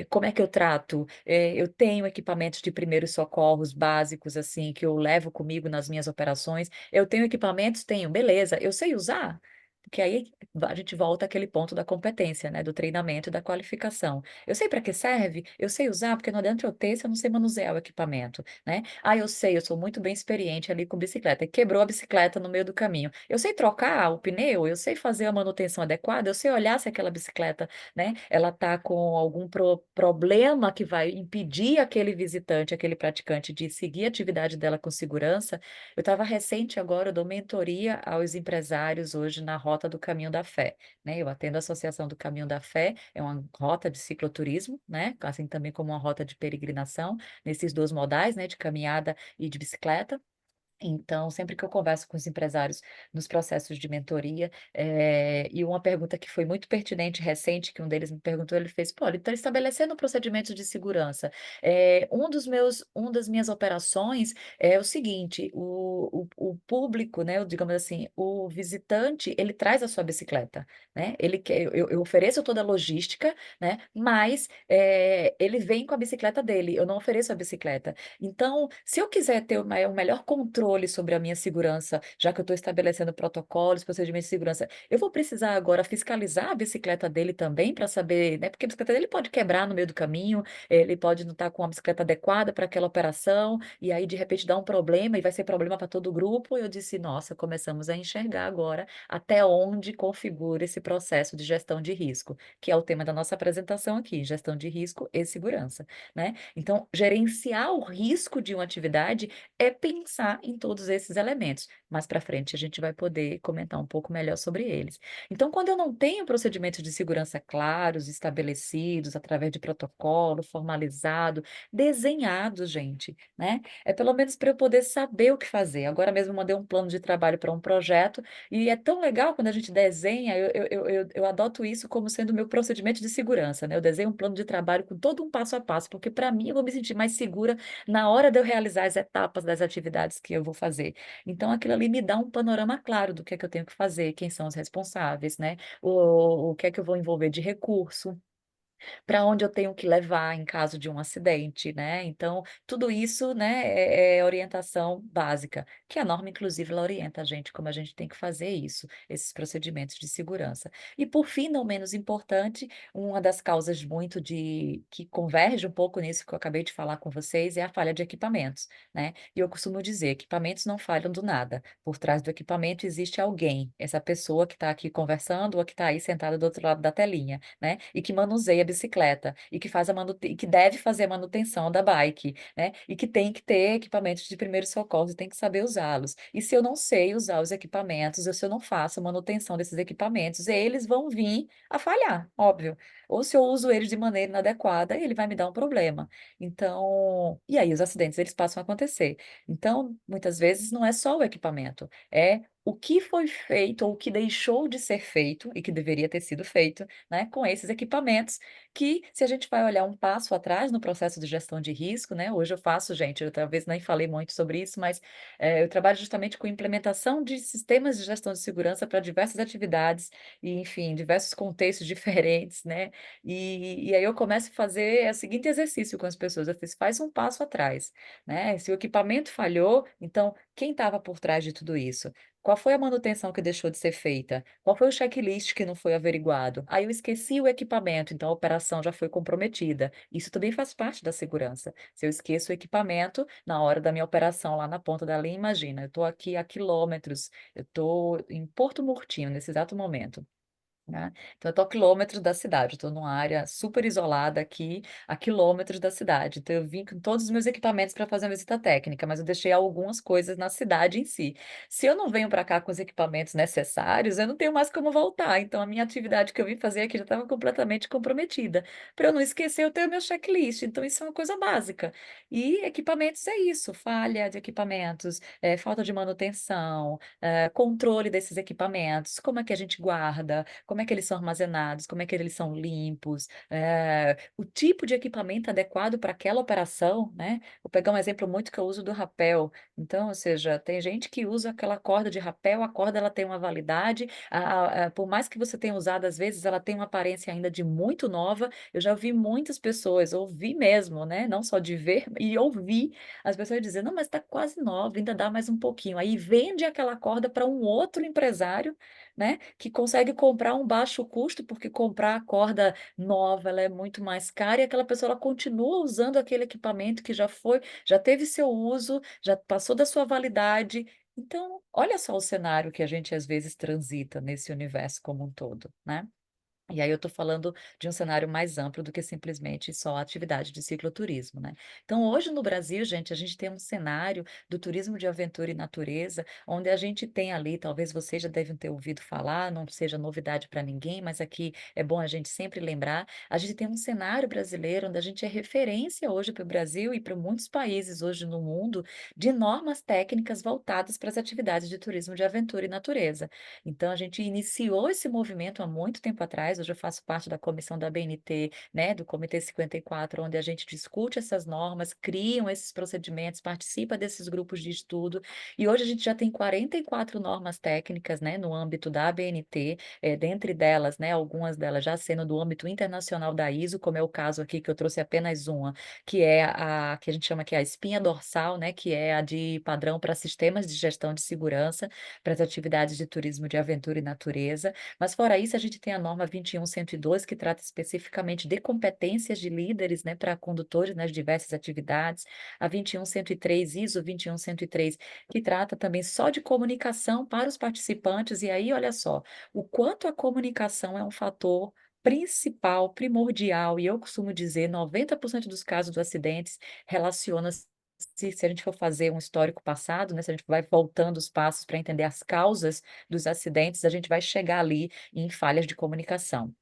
como é que eu trato? Eu tenho equipamentos de primeiros socorros básicos, assim, que eu levo comigo nas minhas operações, eu tenho equipamentos? Tenho, beleza. Eu sei usar? porque aí a gente volta àquele ponto da competência, né, do treinamento e da qualificação. Eu sei para que serve, eu sei usar, porque não adianta eu ter se eu não sei manusear o equipamento, né. Ah, eu sei, eu sou muito bem experiente ali com bicicleta, e quebrou a bicicleta no meio do caminho. Eu sei trocar o pneu, eu sei fazer a manutenção adequada, eu sei olhar se aquela bicicleta, né, ela está com algum problema que vai impedir aquele visitante, aquele praticante de seguir a atividade dela com segurança. Eu estava recente agora, eu dou mentoria aos empresários hoje na Rota do Caminho da Fé, né, eu atendo a Associação do Caminho da Fé, é uma rota de cicloturismo, né, assim também como uma rota de peregrinação, nesses 2 modais, né, de caminhada e de bicicleta. Então, sempre que eu converso com os empresários nos processos de mentoria, e uma pergunta que foi muito pertinente, recente, que um deles me perguntou, ele fez: "Pô, ele está estabelecendo procedimentos de segurança. Um das minhas operações é o seguinte, o público, né, o digamos assim, o visitante, ele traz a sua bicicleta, né, ele quer eu ofereço toda a logística, né, mas, ele vem com a bicicleta dele, eu não ofereço a bicicleta. Então, se eu quiser ter o melhor controle sobre a minha segurança, já que eu estou estabelecendo protocolos, procedimentos de segurança, eu vou precisar agora fiscalizar a bicicleta dele também para saber, né, porque a bicicleta dele pode quebrar no meio do caminho, ele pode não estar com a bicicleta adequada para aquela operação, e aí de repente dá um problema e vai ser problema para todo o grupo. Eu disse: "Nossa, começamos a enxergar agora até onde configura esse processo de gestão de risco", que é o tema da nossa apresentação aqui, gestão de risco e segurança, né. Então, gerenciar o risco de uma atividade é pensar em todos esses elementos. Mais para frente a gente vai poder comentar um pouco melhor sobre eles. Então, quando eu não tenho procedimentos de segurança claros, estabelecidos através de protocolo formalizado, desenhados, gente, né? É pelo menos para eu poder saber o que fazer. Agora mesmo eu mandei um plano de trabalho para um projeto e é tão legal quando a gente desenha, eu adoto isso como sendo o meu procedimento de segurança, né, eu desenho um plano de trabalho com todo um passo a passo, porque para mim eu vou me sentir mais segura na hora de eu realizar as etapas das atividades que eu vou fazer. Então aquilo ali me dá um panorama claro do que é que eu tenho que fazer, quem são os responsáveis, né, o que é que eu vou envolver de recurso, para onde eu tenho que levar em caso de um acidente, né. Então, tudo isso, né, é orientação básica, que a norma inclusive ela orienta a gente como a gente tem que fazer isso, esses procedimentos de segurança. E por fim, não menos importante, uma das causas muito de que converge um pouco nisso que eu acabei de falar com vocês, é a falha de equipamentos, né. E eu costumo dizer: "Equipamentos não falham do nada, por trás do equipamento existe alguém, essa pessoa que está aqui conversando ou que está aí sentada do outro lado da telinha, né, e que manuseia a bicicleta, e que faz a manute e que deve fazer a manutenção da bike, né, e que tem que ter equipamentos de primeiros socorros e tem que saber usá-los. E se eu não sei usar os equipamentos, ou se eu não faço a manutenção desses equipamentos, eles vão vir a falhar, óbvio. Ou se eu uso eles de maneira inadequada, ele vai me dar um problema. Então e aí os acidentes eles passam a acontecer. Então, muitas vezes não é só o equipamento, é o que foi feito ou o que deixou de ser feito e que deveria ter sido feito, né, com esses equipamentos, que se a gente vai olhar um passo atrás no processo de gestão de risco, né, hoje eu faço, gente, eu talvez nem falei muito sobre isso, mas, eu trabalho justamente com implementação de sistemas de gestão de segurança para diversas atividades e, enfim, diversos contextos diferentes, né, e aí eu começo a fazer o seguinte exercício com as pessoas, eu fiz: "Faz um passo atrás", né, se o equipamento falhou, então quem estava por trás de tudo isso? Qual foi a manutenção que deixou de ser feita? Qual foi o checklist que não foi averiguado? Aí eu esqueci o equipamento, então a operação já foi comprometida. Isso também faz parte da segurança. Se eu esqueço o equipamento, na hora da minha operação lá na ponta da linha, imagina, eu estou aqui a quilômetros, eu estou em Porto Murtinho nesse exato momento. Né, então eu estou a quilômetros da cidade, eu estou numa área super isolada aqui, a quilômetros da cidade, então eu vim com todos os meus equipamentos para fazer uma visita técnica, mas eu deixei algumas coisas na cidade em si. Se eu não venho para cá com os equipamentos necessários, eu não tenho mais como voltar, então a minha atividade que eu vim fazer aqui já estava completamente comprometida. Para eu não esquecer, eu tenho meu checklist, então isso é uma coisa básica. E equipamentos é isso, falha de equipamentos, falta de manutenção, controle desses equipamentos, como é que a gente guarda, como é que eles são armazenados, como é que eles são limpos, o tipo de equipamento adequado para aquela operação, né. Vou pegar um exemplo muito que eu uso do rapel, então, ou seja, tem gente que usa aquela corda de rapel, a corda ela tem uma validade, por mais que você tenha usado, às vezes, ela tem uma aparência ainda de muito nova, eu já ouvi muitas pessoas, ouvi mesmo, né, não só de ver e ouvir as pessoas dizendo: "Não, mas está quase nova, ainda dá mais um pouquinho", aí vende aquela corda para um outro empresário, né, que consegue comprar um baixo custo, porque comprar a corda nova, ela é muito mais cara e aquela pessoa ela continua usando aquele equipamento que já teve seu uso, já passou da sua validade. Então, olha só o cenário que a gente às vezes transita nesse universo como um todo, né? E aí eu estou falando de um cenário mais amplo do que simplesmente só a atividade de cicloturismo, né. Então hoje no Brasil, gente, a gente tem um cenário do turismo de aventura e natureza, onde a gente tem ali, talvez vocês já devem ter ouvido falar, não seja novidade para ninguém, mas aqui é bom a gente sempre lembrar, a gente tem um cenário brasileiro onde a gente é referência hoje para o Brasil e para muitos países hoje no mundo, de normas técnicas voltadas para as atividades de turismo de aventura e natureza. Então a gente iniciou esse movimento há muito tempo atrás, hoje eu faço parte da comissão da BNT, né, do Comitê 54, onde a gente discute essas normas, criam esses procedimentos, participa desses grupos de estudo, e hoje a gente já tem 44 normas técnicas, né, no âmbito da BNT, dentre delas, né, algumas delas já sendo do âmbito internacional da ISO, como é o caso aqui que eu trouxe apenas uma, que é a que a gente chama que é a espinha dorsal, né, que é a de padrão para sistemas de gestão de segurança, para as atividades de turismo de aventura e natureza, mas fora isso a gente tem a norma 21102 que trata especificamente de competências de líderes, né, para condutores nas diversas atividades, a 21103 ISO 21103 que trata também só de comunicação para os participantes, e aí olha só, o quanto a comunicação é um fator principal, primordial, e eu costumo dizer 90% dos casos dos acidentes relaciona-se se a gente for fazer um histórico passado, né, se a gente vai voltando os passos para entender as causas dos acidentes, a gente vai chegar ali em falhas de comunicação.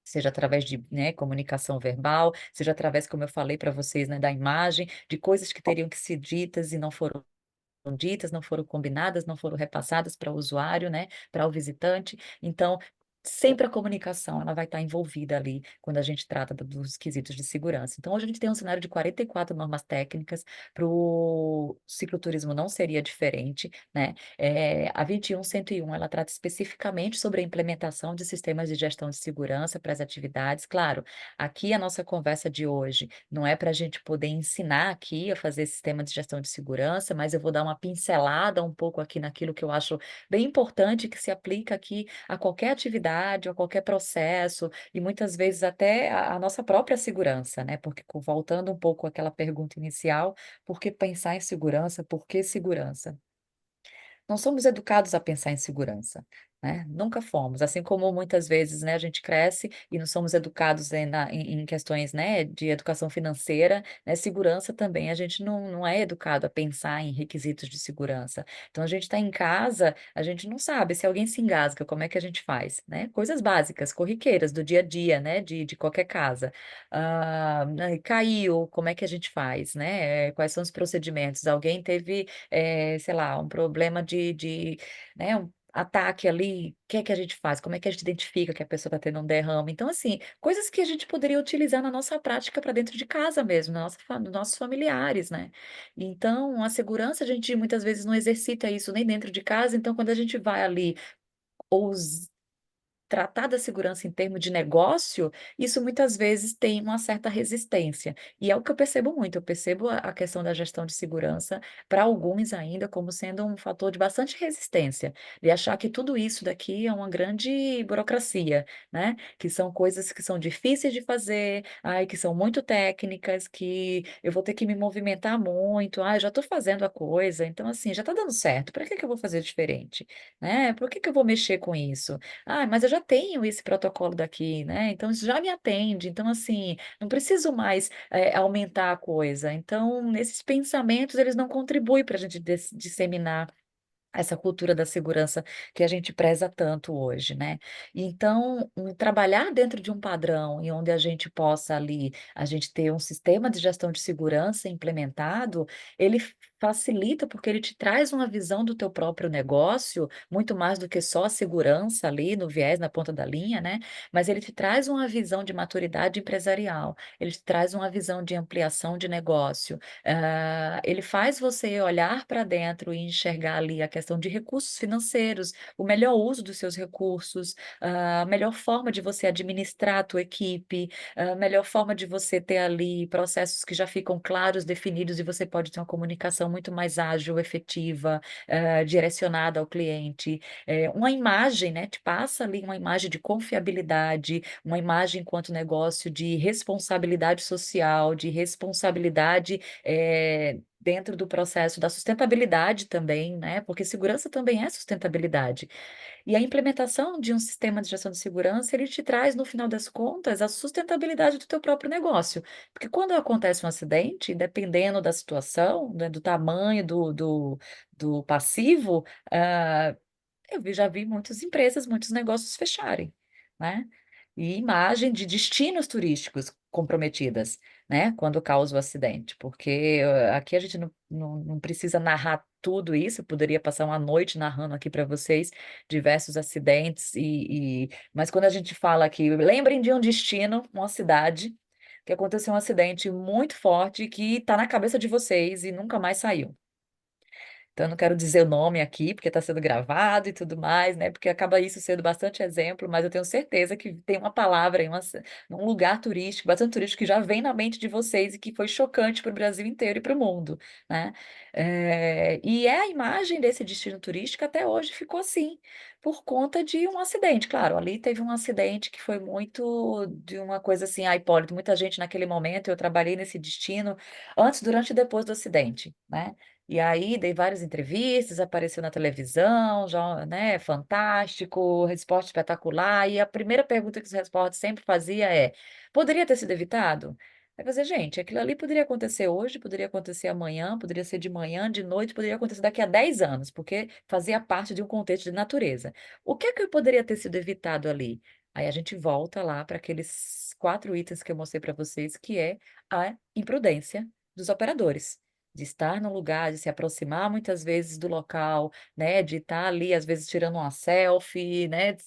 Seja através de, né, comunicação verbal, seja através, como eu falei para vocês, né, da imagem, de coisas que teriam que ser ditas e não foram ditas, não foram combinadas, não foram repassadas para o usuário, né, para o visitante. Então, sempre a comunicação, ela vai estar envolvida ali quando a gente trata dos quesitos de segurança. Então, hoje a gente tem um cenário de 44 normas técnicas, para o cicloturismo não seria diferente, né? A 21101, ela trata especificamente sobre a implementação de sistemas de gestão de segurança para as atividades. Claro, aqui a nossa conversa de hoje não é para a gente poder ensinar aqui a fazer sistema de gestão de segurança, mas eu vou dar uma pincelada um pouco aqui naquilo que eu acho bem importante que se aplica aqui a qualquer atividade, a qualquer processo, e muitas vezes até a nossa própria segurança, né? Porque voltando um pouco àquela pergunta inicial, por que pensar em segurança? Por que segurança? Não somos educados a pensar em segurança, né, nunca fomos, assim como muitas vezes, né, a gente cresce e não somos educados em questões, né, de educação financeira, né, segurança também, a gente não é educado a pensar em requisitos de segurança. Então a gente está em casa, a gente não sabe se alguém se engasga, como é que a gente faz, né, coisas básicas, corriqueiras do dia a dia, né, de qualquer casa. Né, caiu, como é que a gente faz, né, quais são os procedimentos? Alguém teve sei lá, um problema né, um ataque ali, o que é que a gente faz? Como é que a gente identifica que a pessoa está tendo um derrame? Então, assim, coisas que a gente poderia utilizar na nossa prática para dentro de casa mesmo, na nossa nos nossos familiares, né. Então, a segurança a gente muitas vezes não exercita isso nem dentro de casa, então quando a gente vai ali ous tratar da segurança em termos de negócio, isso muitas vezes tem uma certa resistência. E é o que eu percebo muito, eu percebo a questão da gestão de segurança, para alguns ainda, como sendo um fator de bastante resistência, de achar que tudo isso daqui é uma grande burocracia, né, que são coisas que são difíceis de fazer, ai, que são muito técnicas, que eu vou ter que me movimentar muito, "Ai, já estou fazendo a coisa, então assim, já está dando certo, para que que eu vou fazer diferente?", né, "Por que que eu vou mexer com isso?". "Ah, mas eu já tenho esse protocolo daqui, né, então isso já me atende, então assim, não preciso mais, aumentar a coisa". Então, esses pensamentos, eles não contribuem para a gente disseminar essa cultura da segurança que a gente preza tanto hoje, né. Então, trabalhar dentro de um padrão e onde a gente possa ali, a gente ter um sistema de gestão de segurança implementado, ele facilita, porque ele te traz uma visão do teu próprio negócio, muito mais do que só a segurança ali no viés, na ponta da linha, né, mas ele te traz uma visão de maturidade empresarial, ele te traz uma visão de ampliação de negócio, ele faz você olhar para dentro e enxergar ali a questão de recursos financeiros, o melhor uso dos seus recursos, a melhor forma de você administrar a tua equipe, a melhor forma de você ter ali processos que já ficam claros, definidos e você pode ter uma comunicação execução muito mais ágil, efetiva, direcionada ao cliente. Uma imagem, né, te passa ali uma imagem de confiabilidade, uma imagem enquanto negócio de responsabilidade social, de responsabilidade, dentro do processo da sustentabilidade também, né, porque segurança também é sustentabilidade. E a implementação de um sistema de gestão de segurança, ele te traz, no final das contas, a sustentabilidade do teu próprio negócio. Porque quando acontece um acidente, dependendo da situação, né, do tamanho do passivo, ah, já vi muitas empresas, muitos negócios fecharem, né? E imagem de destinos turísticos comprometidas, né? Quando causa o acidente, porque aqui a gente não precisa narrar tudo isso, eu poderia passar uma noite narrando aqui para vocês diversos acidentes, mas quando a gente fala aqui, lembrem de um destino, uma cidade, que aconteceu um acidente muito forte que está na cabeça de vocês e nunca mais saiu. Então, eu não quero dizer o nome aqui, porque está sendo gravado e tudo mais, né? Porque acaba isso sendo bastante exemplo, mas eu tenho certeza que tem uma palavra em um lugar turístico, bastante turístico, que já vem na mente de vocês e que foi chocante para o Brasil inteiro e para o mundo, né? E é a imagem desse destino turístico até hoje ficou assim, por conta de um acidente. Claro, ali teve um acidente que foi muito de uma coisa assim, Hipólito, muita gente naquele momento, eu trabalhei nesse destino antes, durante e depois do acidente, né? E aí dei várias entrevistas, apareceu na televisão, já, né, fantástico, resposta espetacular. E a primeira pergunta que os repórteres sempre fazia é: poderia ter sido evitado? Aí você, gente, aquilo ali poderia acontecer hoje, poderia acontecer amanhã, poderia ser de manhã, de noite, poderia acontecer daqui a 10 anos, porque fazia parte de um contexto de natureza. O que é que poderia ter sido evitado ali? Aí a gente volta lá para aqueles 4 itens que eu mostrei para vocês, que é a imprudência dos operadores de estar no lugar, de se aproximar muitas vezes do local, né, de estar ali, às vezes, tirando uma selfie, né,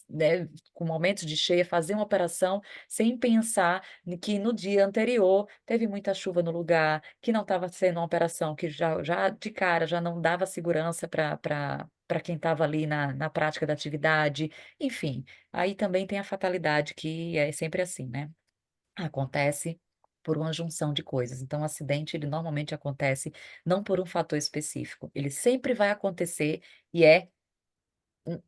com momentos de cheia, fazer uma operação sem pensar que no dia anterior teve muita chuva no lugar, que não estava sendo uma operação que já de cara já não dava segurança para quem estava ali na prática da atividade, enfim. Aí também tem a fatalidade, que é sempre assim, né? Acontece por uma junção de coisas. Então, o acidente, ele normalmente acontece não por um fator específico. Ele sempre vai acontecer e é um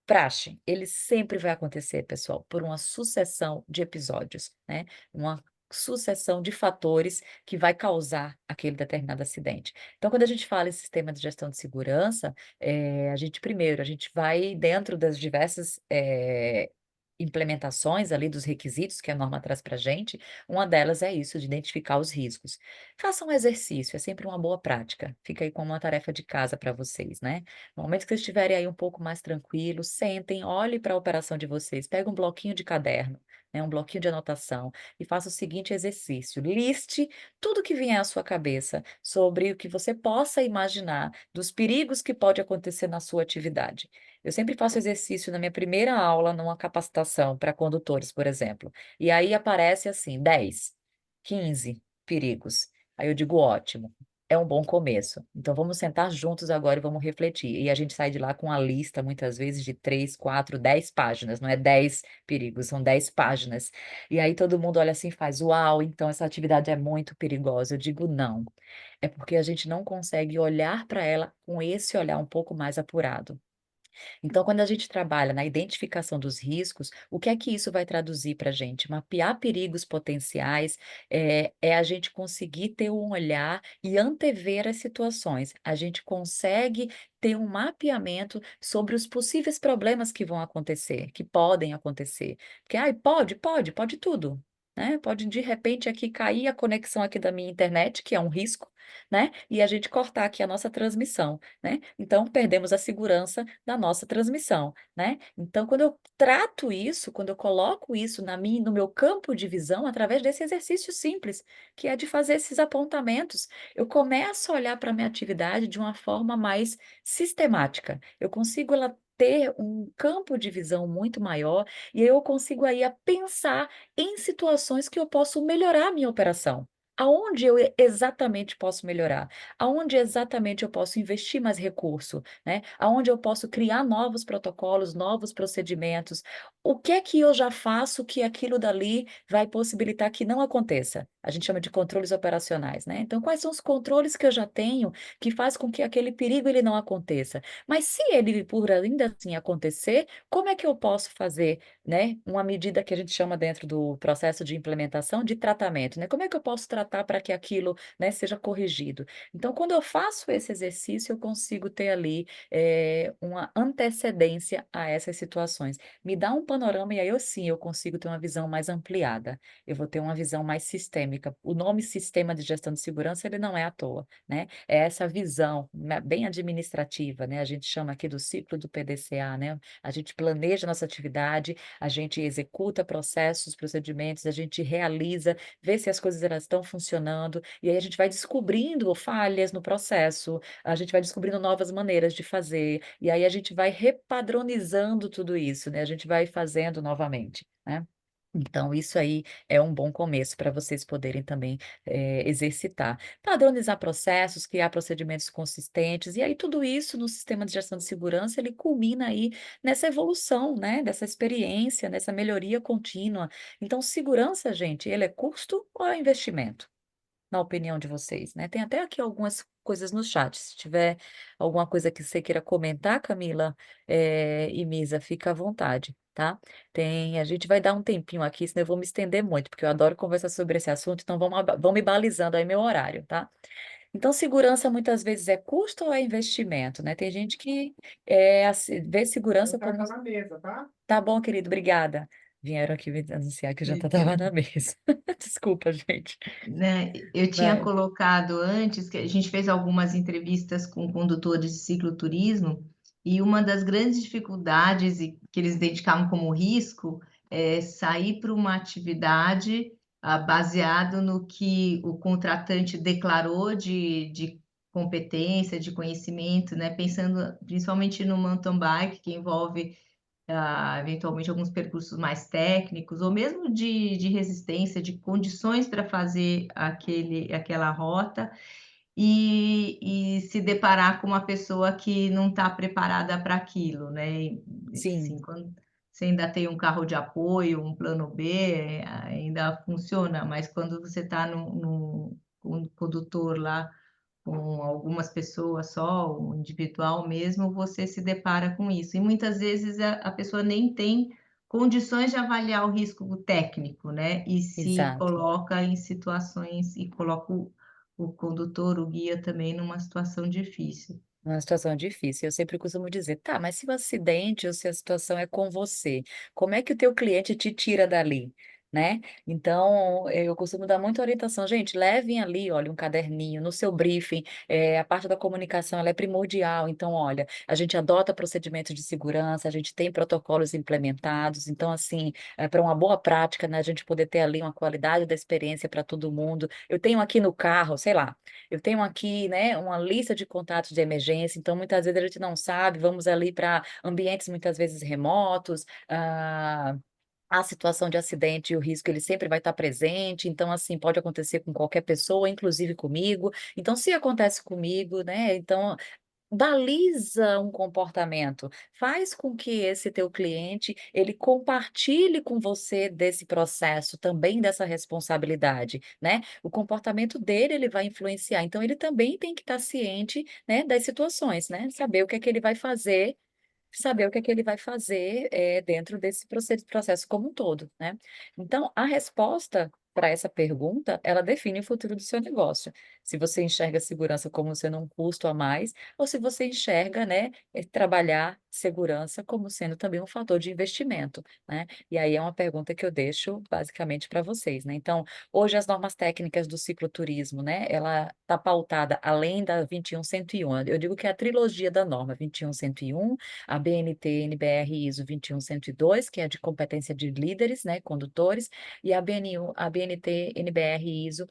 praxe. Ele sempre vai acontecer, pessoal, por uma sucessão de episódios, né? Uma sucessão de fatores que vai causar aquele determinado acidente. Então, quando a gente fala em sistema de gestão de segurança, a gente vai dentro das diversas, implementações ali dos requisitos que a norma traz para a gente, uma delas é isso, de identificar os riscos. Faça um exercício, é sempre uma boa prática. Fica aí com uma tarefa de casa para vocês, né? No momento que vocês estiverem aí um pouco mais tranquilos, sentem, olhem para a operação de vocês, pega um bloquinho de caderno, né, um bloquinho de anotação e faça o seguinte exercício: liste tudo que vier à sua cabeça sobre o que você possa imaginar dos perigos que pode acontecer na sua atividade. Eu sempre faço exercício na minha primeira aula, numa capacitação para condutores, por exemplo. E aí aparece assim, 10, 15 perigos. Aí eu digo, ótimo, é um bom começo. Então vamos sentar juntos agora e vamos refletir. E a gente sai de lá com a lista, muitas vezes, de 3, 4, 10 páginas. Não é 10 perigos, são 10 páginas. E aí todo mundo olha assim e faz, uau, então essa atividade é muito perigosa. Eu digo, não. É porque a gente não consegue olhar para ela com esse olhar um pouco mais apurado. Então, quando a gente trabalha na identificação dos riscos, o que é que isso vai traduzir para a gente? Mapear perigos potenciais, é a gente conseguir ter um olhar e antever as situações. A gente consegue ter um mapeamento sobre os possíveis problemas que vão acontecer, que podem acontecer. Porque, ai, pode tudo. Né? Pode de repente aqui cair a conexão aqui da minha internet, que é um risco, né? E a gente cortar aqui a nossa transmissão, né? Então perdemos a segurança da nossa transmissão, né? Então, quando eu trato isso, quando eu coloco isso no meu campo de visão, através desse exercício simples, que é de fazer esses apontamentos, eu começo a olhar para a minha atividade de uma forma mais sistemática. Eu consigo ela ter um campo de visão muito maior e eu consigo aí a pensar em situações que eu posso melhorar a minha operação. Aonde eu exatamente posso melhorar? Aonde exatamente eu posso investir mais recurso, né? Aonde eu posso criar novos protocolos, novos procedimentos? O que é que eu já faço que aquilo dali vai possibilitar que não aconteça? A gente chama de controles operacionais, né? Então, quais são os controles que eu já tenho que faz com que aquele perigo ele não aconteça? Mas se ele por ainda assim acontecer, como é que eu posso fazer, né, uma medida que a gente chama dentro do processo de implementação de tratamento, né? Como é que eu posso tratar para que aquilo, né, seja corrigido? Então, quando eu faço esse exercício, eu consigo ter ali uma antecedência a essas situações. Me dá um panorama e aí eu sim, eu consigo ter uma visão mais ampliada. Eu vou ter uma visão mais sistêmica. O nome Sistema de Gestão de Segurança, ele não é à toa, né? É essa visão, né, bem administrativa, né? A gente chama aqui do ciclo do PDCA, né? A gente planeja nossa atividade, a gente executa processos, procedimentos, a gente realiza, vê se as coisas elas estão funcionando, e aí a gente vai descobrindo falhas no processo, a gente vai descobrindo novas maneiras de fazer, e aí a gente vai repadronizando tudo isso, né? A gente vai fazendo novamente, né? Então, isso aí é um bom começo para vocês poderem também exercitar. Padronizar processos, criar procedimentos consistentes, e aí tudo isso no sistema de gestão de segurança, ele culmina aí nessa evolução, né? Dessa experiência, nessa melhoria contínua. Então, segurança, gente, ele é custo ou é investimento? Na opinião de vocês, né? Tem até aqui algumas coisas no chat. Se tiver alguma coisa que você queira comentar, Camila, e Misa, fica à vontade, tá? A gente vai dar um tempinho aqui, senão eu vou me estender muito, porque eu adoro conversar sobre esse assunto, então vamos me balizando aí meu horário, tá? Então, segurança muitas vezes é custo ou é investimento, né? Tem gente que vê segurança como. Tá na mesa, tá? Tá bom, querido, obrigada. Vieram aqui me anunciar que o jantar estava na mesa. Desculpa, gente. Né, eu tinha Vai. colocado antes que a gente fez algumas entrevistas com condutores de cicloturismo e uma das grandes dificuldades que eles identificavam como risco é sair para uma atividade baseado no que o contratante declarou de competência, de conhecimento, né? Pensando principalmente no mountain bike, que envolve eventualmente alguns percursos mais técnicos, ou mesmo de resistência, de condições para fazer aquela rota, e se deparar com uma pessoa que não está preparada para aquilo, né? Assim, Sim. quando você ainda tem um carro de apoio, um plano B, ainda funciona, mas quando você está no condutor lá com algumas pessoas só, um individual mesmo, você se depara com isso. E muitas vezes a pessoa nem tem condições de avaliar o risco técnico, né? E se Exato. coloca em situações e coloca o condutor, o guia também numa situação difícil. Uma situação difícil. Eu sempre costumo dizer, tá, mas se o acidente ou se a situação é com você, como é que o teu cliente te tira dali? Né? Então, eu costumo dar muita orientação. Gente, levem ali, olha, um caderninho no seu briefing. A parte da comunicação, ela é primordial. Então, olha, a gente adota procedimentos de segurança, a gente tem protocolos implementados. Então, assim, para uma boa prática, né, a gente poder ter ali uma qualidade da experiência para todo mundo. Eu tenho aqui no carro, sei lá, eu tenho aqui, né, uma lista de contatos de emergência, então muitas vezes a gente não sabe, vamos ali para ambientes muitas vezes remotos, a situação de acidente e o risco ele sempre vai estar presente, então assim pode acontecer com qualquer pessoa, inclusive comigo. Então se acontece comigo, né, então baliza um comportamento, faz com que esse teu cliente, ele compartilhe com você desse processo, também dessa responsabilidade, né? O comportamento dele, ele vai influenciar, então ele também tem que estar ciente, né, das situações, né? Saber o que é que ele vai fazer, saber o que é que ele vai fazer dentro desse processo como um todo, né? Então, a resposta para essa pergunta, ela define o futuro do seu negócio. Se você enxerga a segurança como sendo um custo a mais, ou se você enxerga, né, trabalhar segurança como sendo também um fator de investimento, né? E aí é uma pergunta que eu deixo basicamente para vocês, né? Então, hoje as normas técnicas do cicloturismo, né, ela está pautada além da 21101. Eu digo que é a trilogia da norma 21101, a BNT NBR ISO 21102, que é de competência de líderes, né, condutores, e a BNT NBR ISO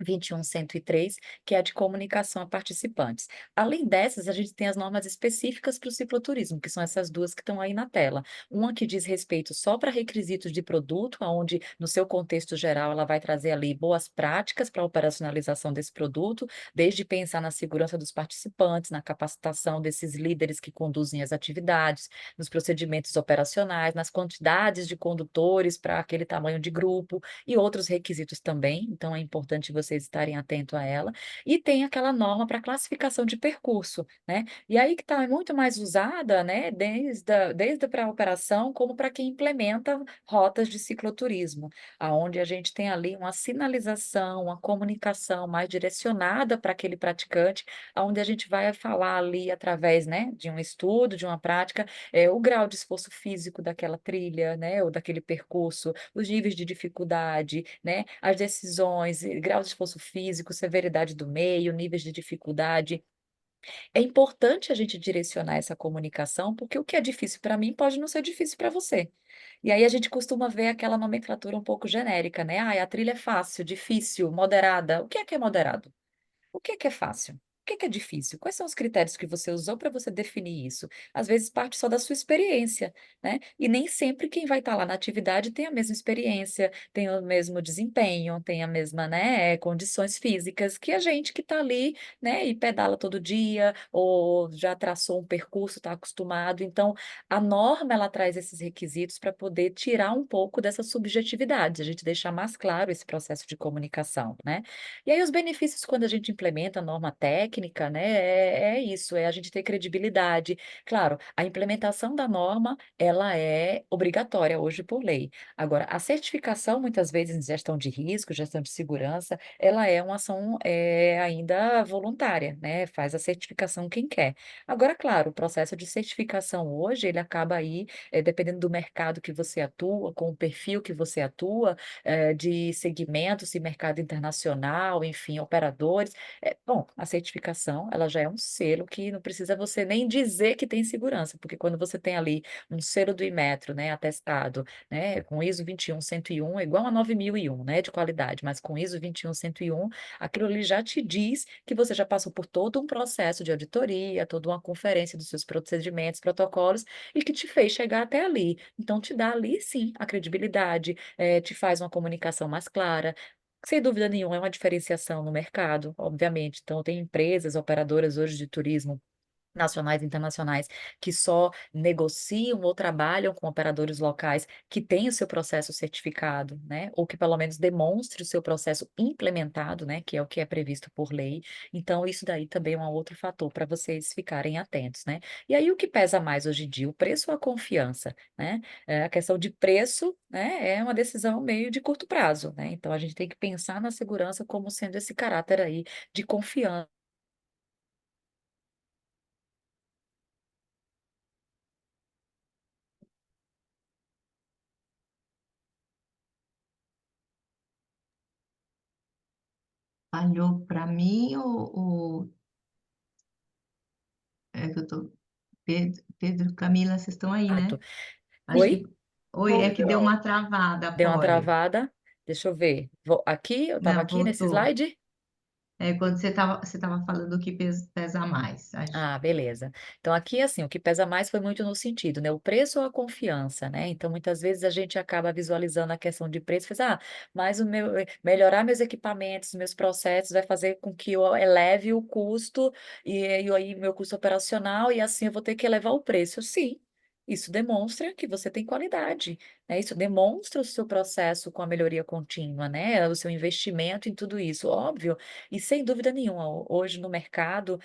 21103, que é a de comunicação a participantes. Além dessas, a gente tem as normas específicas para o cicloturismo, que são essas duas que estão aí na tela. Uma que diz respeito só para requisitos de produto, onde, no seu contexto geral, ela vai trazer ali boas práticas para a operacionalização desse produto, desde pensar na segurança dos participantes, na capacitação desses líderes que conduzem as atividades, nos procedimentos operacionais, nas quantidades de condutores para aquele tamanho de grupo, e outros requisitos também, então é importante vocês estarem atentos a ela. E tem aquela norma para classificação de percurso, né? E aí que está muito mais usada, né, desde para a operação, como para quem implementa rotas de cicloturismo, aonde a gente tem ali uma sinalização, uma comunicação mais direcionada para aquele praticante, aonde a gente vai falar ali através, né, de um estudo, de uma prática, o grau de esforço físico daquela trilha, né, ou daquele percurso, os níveis de dificuldade, né, as decisões, grau de esforço físico, severidade do meio, níveis de dificuldade. É importante a gente direcionar essa comunicação, porque o que é difícil para mim pode não ser difícil para você. E aí a gente costuma ver aquela nomenclatura um pouco genérica, né? Ah, a trilha é fácil, difícil, moderada. O que é moderado? O que é fácil? O que é difícil? Quais são os critérios que você usou para você definir isso? Às vezes parte só da sua experiência, né? E nem sempre quem vai estar lá na atividade tem a mesma experiência, tem o mesmo desempenho, tem a mesma, né, condições físicas que a gente que está ali, né, e pedala todo dia, ou já traçou um percurso, está acostumado. Então, a norma ela traz esses requisitos para poder tirar um pouco dessa subjetividade, a gente deixar mais claro esse processo de comunicação, né? E aí os benefícios quando a gente implementa a norma técnica, né, é isso, é a gente ter credibilidade. Claro, a implementação da norma, ela é obrigatória hoje por lei. Agora, a certificação, muitas vezes, em gestão de risco, gestão de segurança, ela é uma ação, ainda voluntária, né, faz a certificação quem quer. Agora, claro, o processo de certificação hoje, ele acaba aí, dependendo do mercado que você atua, com o perfil que você atua, de segmentos e mercado internacional, enfim, operadores. Bom, a certificação, ela já é um selo que não precisa você nem dizer que tem segurança, porque quando você tem ali um selo do Inmetro, né, atestado, né, com ISO 21101, é igual a 9001, né, de qualidade, mas com ISO 21101, aquilo ali já te diz que você já passou por todo um processo de auditoria, toda uma conferência dos seus procedimentos, protocolos, e que te fez chegar até ali. Então, te dá ali, sim, a credibilidade, te faz uma comunicação mais clara. Sem dúvida nenhuma, é uma diferenciação no mercado, obviamente. Então, tem empresas, operadoras hoje de turismo nacionais e internacionais que só negociam ou trabalham com operadores locais que têm o seu processo certificado, né, ou que pelo menos demonstre o seu processo implementado, né, que é o que é previsto por lei. Então isso daí também é um outro fator para vocês ficarem atentos, né. E aí o que pesa mais hoje em dia, o preço ou a confiança, né? A questão de preço, né, é uma decisão meio de curto prazo, né, então a gente tem que pensar na segurança como sendo esse caráter aí de confiança. Falhou para mim ou é que eu tô. Pedro, Camila, vocês estão aí, né? Acho que. Oi? Oi, é que deu uma travada, a Deu uma Polly. travada. Deixa eu ver. Aqui, eu estava Não, aqui nesse voltou. slide. É quando você tava falando o que pesa mais. Acho. Ah, beleza. Então, aqui, assim, o que pesa mais foi muito no sentido, né? O preço ou a confiança, né? Então, muitas vezes a gente acaba visualizando a questão de preço, faz, mas melhorar meus equipamentos, meus processos vai fazer com que eu eleve o custo e aí meu custo operacional e assim eu vou ter que elevar o preço. Sim, isso demonstra que você tem qualidade, né? Isso demonstra o seu processo com a melhoria contínua, né? O seu investimento em tudo isso, óbvio, e sem dúvida nenhuma, hoje no mercado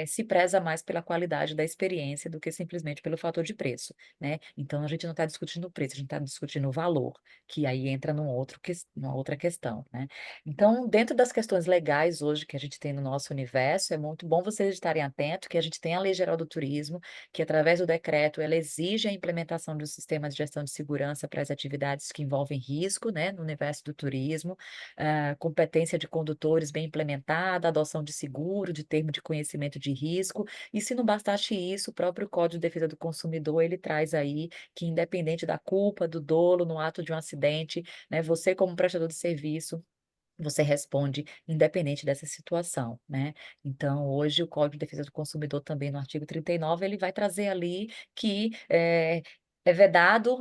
se preza mais pela qualidade da experiência do que simplesmente pelo fator de preço, né? Então a gente não está discutindo o preço, a gente está discutindo o valor, que aí entra numa outra questão, né? Então, dentro das questões legais hoje que a gente tem no nosso universo, é muito bom vocês estarem atentos que a gente tem a Lei Geral do Turismo, que através do decreto ela exige a implementação do sistema de gestão de segurança para as atividades que envolvem risco, né, no universo do turismo, competência de condutores bem implementada, adoção de seguro, de termo de conhecimento de risco, e se não bastasse isso, o próprio Código de Defesa do Consumidor, ele traz aí que independente da culpa, do dolo no ato de um acidente, né, você como prestador de serviço você responde independente dessa situação, né. Então hoje o Código de Defesa do Consumidor também no artigo 39 ele vai trazer ali que, é vedado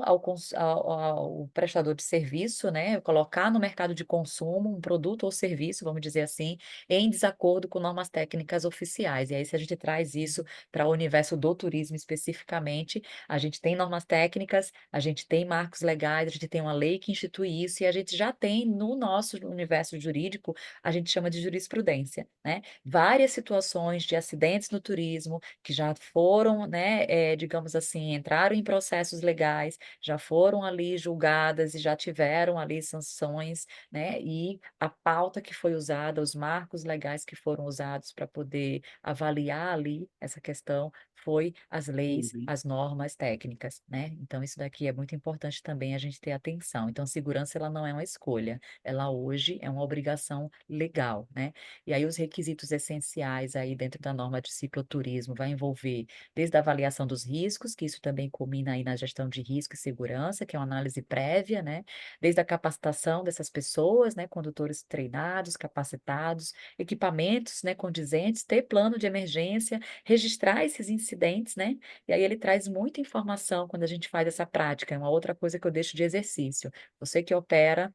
ao prestador de serviço, né, colocar no mercado de consumo um produto ou serviço, vamos dizer assim, em desacordo com normas técnicas oficiais. E aí se a gente traz isso para o universo do turismo especificamente, a gente tem normas técnicas, a gente tem marcos legais, a gente tem uma lei que institui isso e a gente já tem no nosso universo jurídico, a gente chama de jurisprudência, né. Várias situações de acidentes no turismo que já foram, né, digamos assim, entraram em processos legais, já foram ali julgadas e já tiveram ali sanções, né, e a pauta que foi usada, os marcos legais que foram usados para poder avaliar ali essa questão, foi as leis, Uhum. as normas técnicas, né. Então isso daqui é muito importante também a gente ter atenção. Então segurança ela não é uma escolha, ela hoje é uma obrigação legal, né. E aí os requisitos essenciais aí dentro da norma de cicloturismo vai envolver desde a avaliação dos riscos, que isso também culmina aí na gestão de risco e segurança, que é uma análise prévia, né, desde a capacitação dessas pessoas, né, condutores treinados, capacitados, equipamentos, né, condizentes, ter plano de emergência, registrar esses incidentes, né, e aí ele traz muita informação quando a gente faz essa prática, é uma outra coisa que eu deixo de exercício. Você que opera,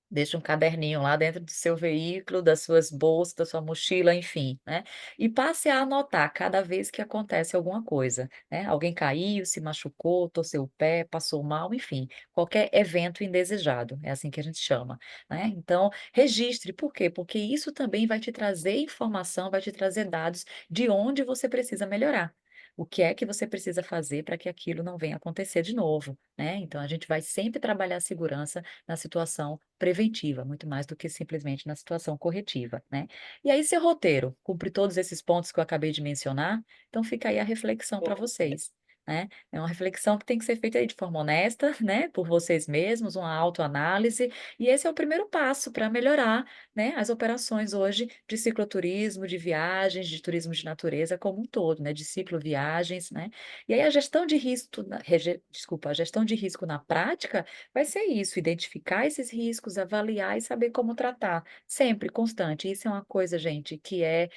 deixa um caderninho lá dentro do seu veículo, das suas bolsas, da sua mochila, enfim, né, e passe a anotar cada vez que acontece alguma coisa, né, alguém caiu, se machucou, torceu o pé, passou mal, enfim, qualquer evento indesejado, é assim que a gente chama, né. Então, registre, por quê? Porque isso também vai te trazer informação, vai te trazer dados de onde você precisa melhorar. O que é que você precisa fazer para que aquilo não venha acontecer de novo, né. Então a gente vai sempre trabalhar a segurança na situação preventiva, muito mais do que simplesmente na situação corretiva, né. E aí seu roteiro, cumpre todos esses pontos que eu acabei de mencionar? Então fica aí a reflexão para vocês, né. É uma reflexão que tem que ser feita aí de forma honesta, né, por vocês mesmos, uma autoanálise, e esse é o primeiro passo para melhorar, né, as operações hoje de cicloturismo, de viagens, de turismo de natureza como um todo, né, de cicloviagens, né. E aí a gestão de risco na a gestão de risco na prática vai ser isso, identificar esses riscos, avaliar e saber como tratar, sempre constante. Isso é uma coisa, gente, que é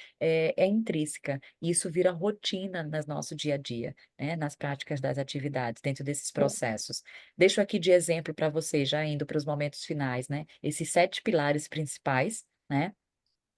intrínseca, e isso vira rotina nas nosso dia a dia, né, nas práticas das atividades, dentro desses processos. Deixo aqui de exemplo para vocês, já indo para os momentos finais, né, esses 7 pilares principais, né,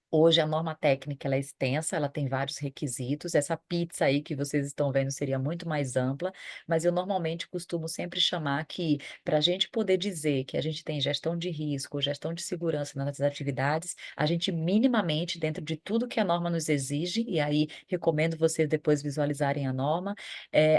hoje a norma técnica ela é extensa, ela tem vários requisitos, essa pizza aí que vocês estão vendo seria muito mais ampla, mas eu normalmente costumo sempre chamar que, para a gente poder dizer que a gente tem gestão de risco, gestão de segurança nas atividades, a gente minimamente, dentro de tudo que a norma nos exige, e aí recomendo vocês depois visualizarem a norma,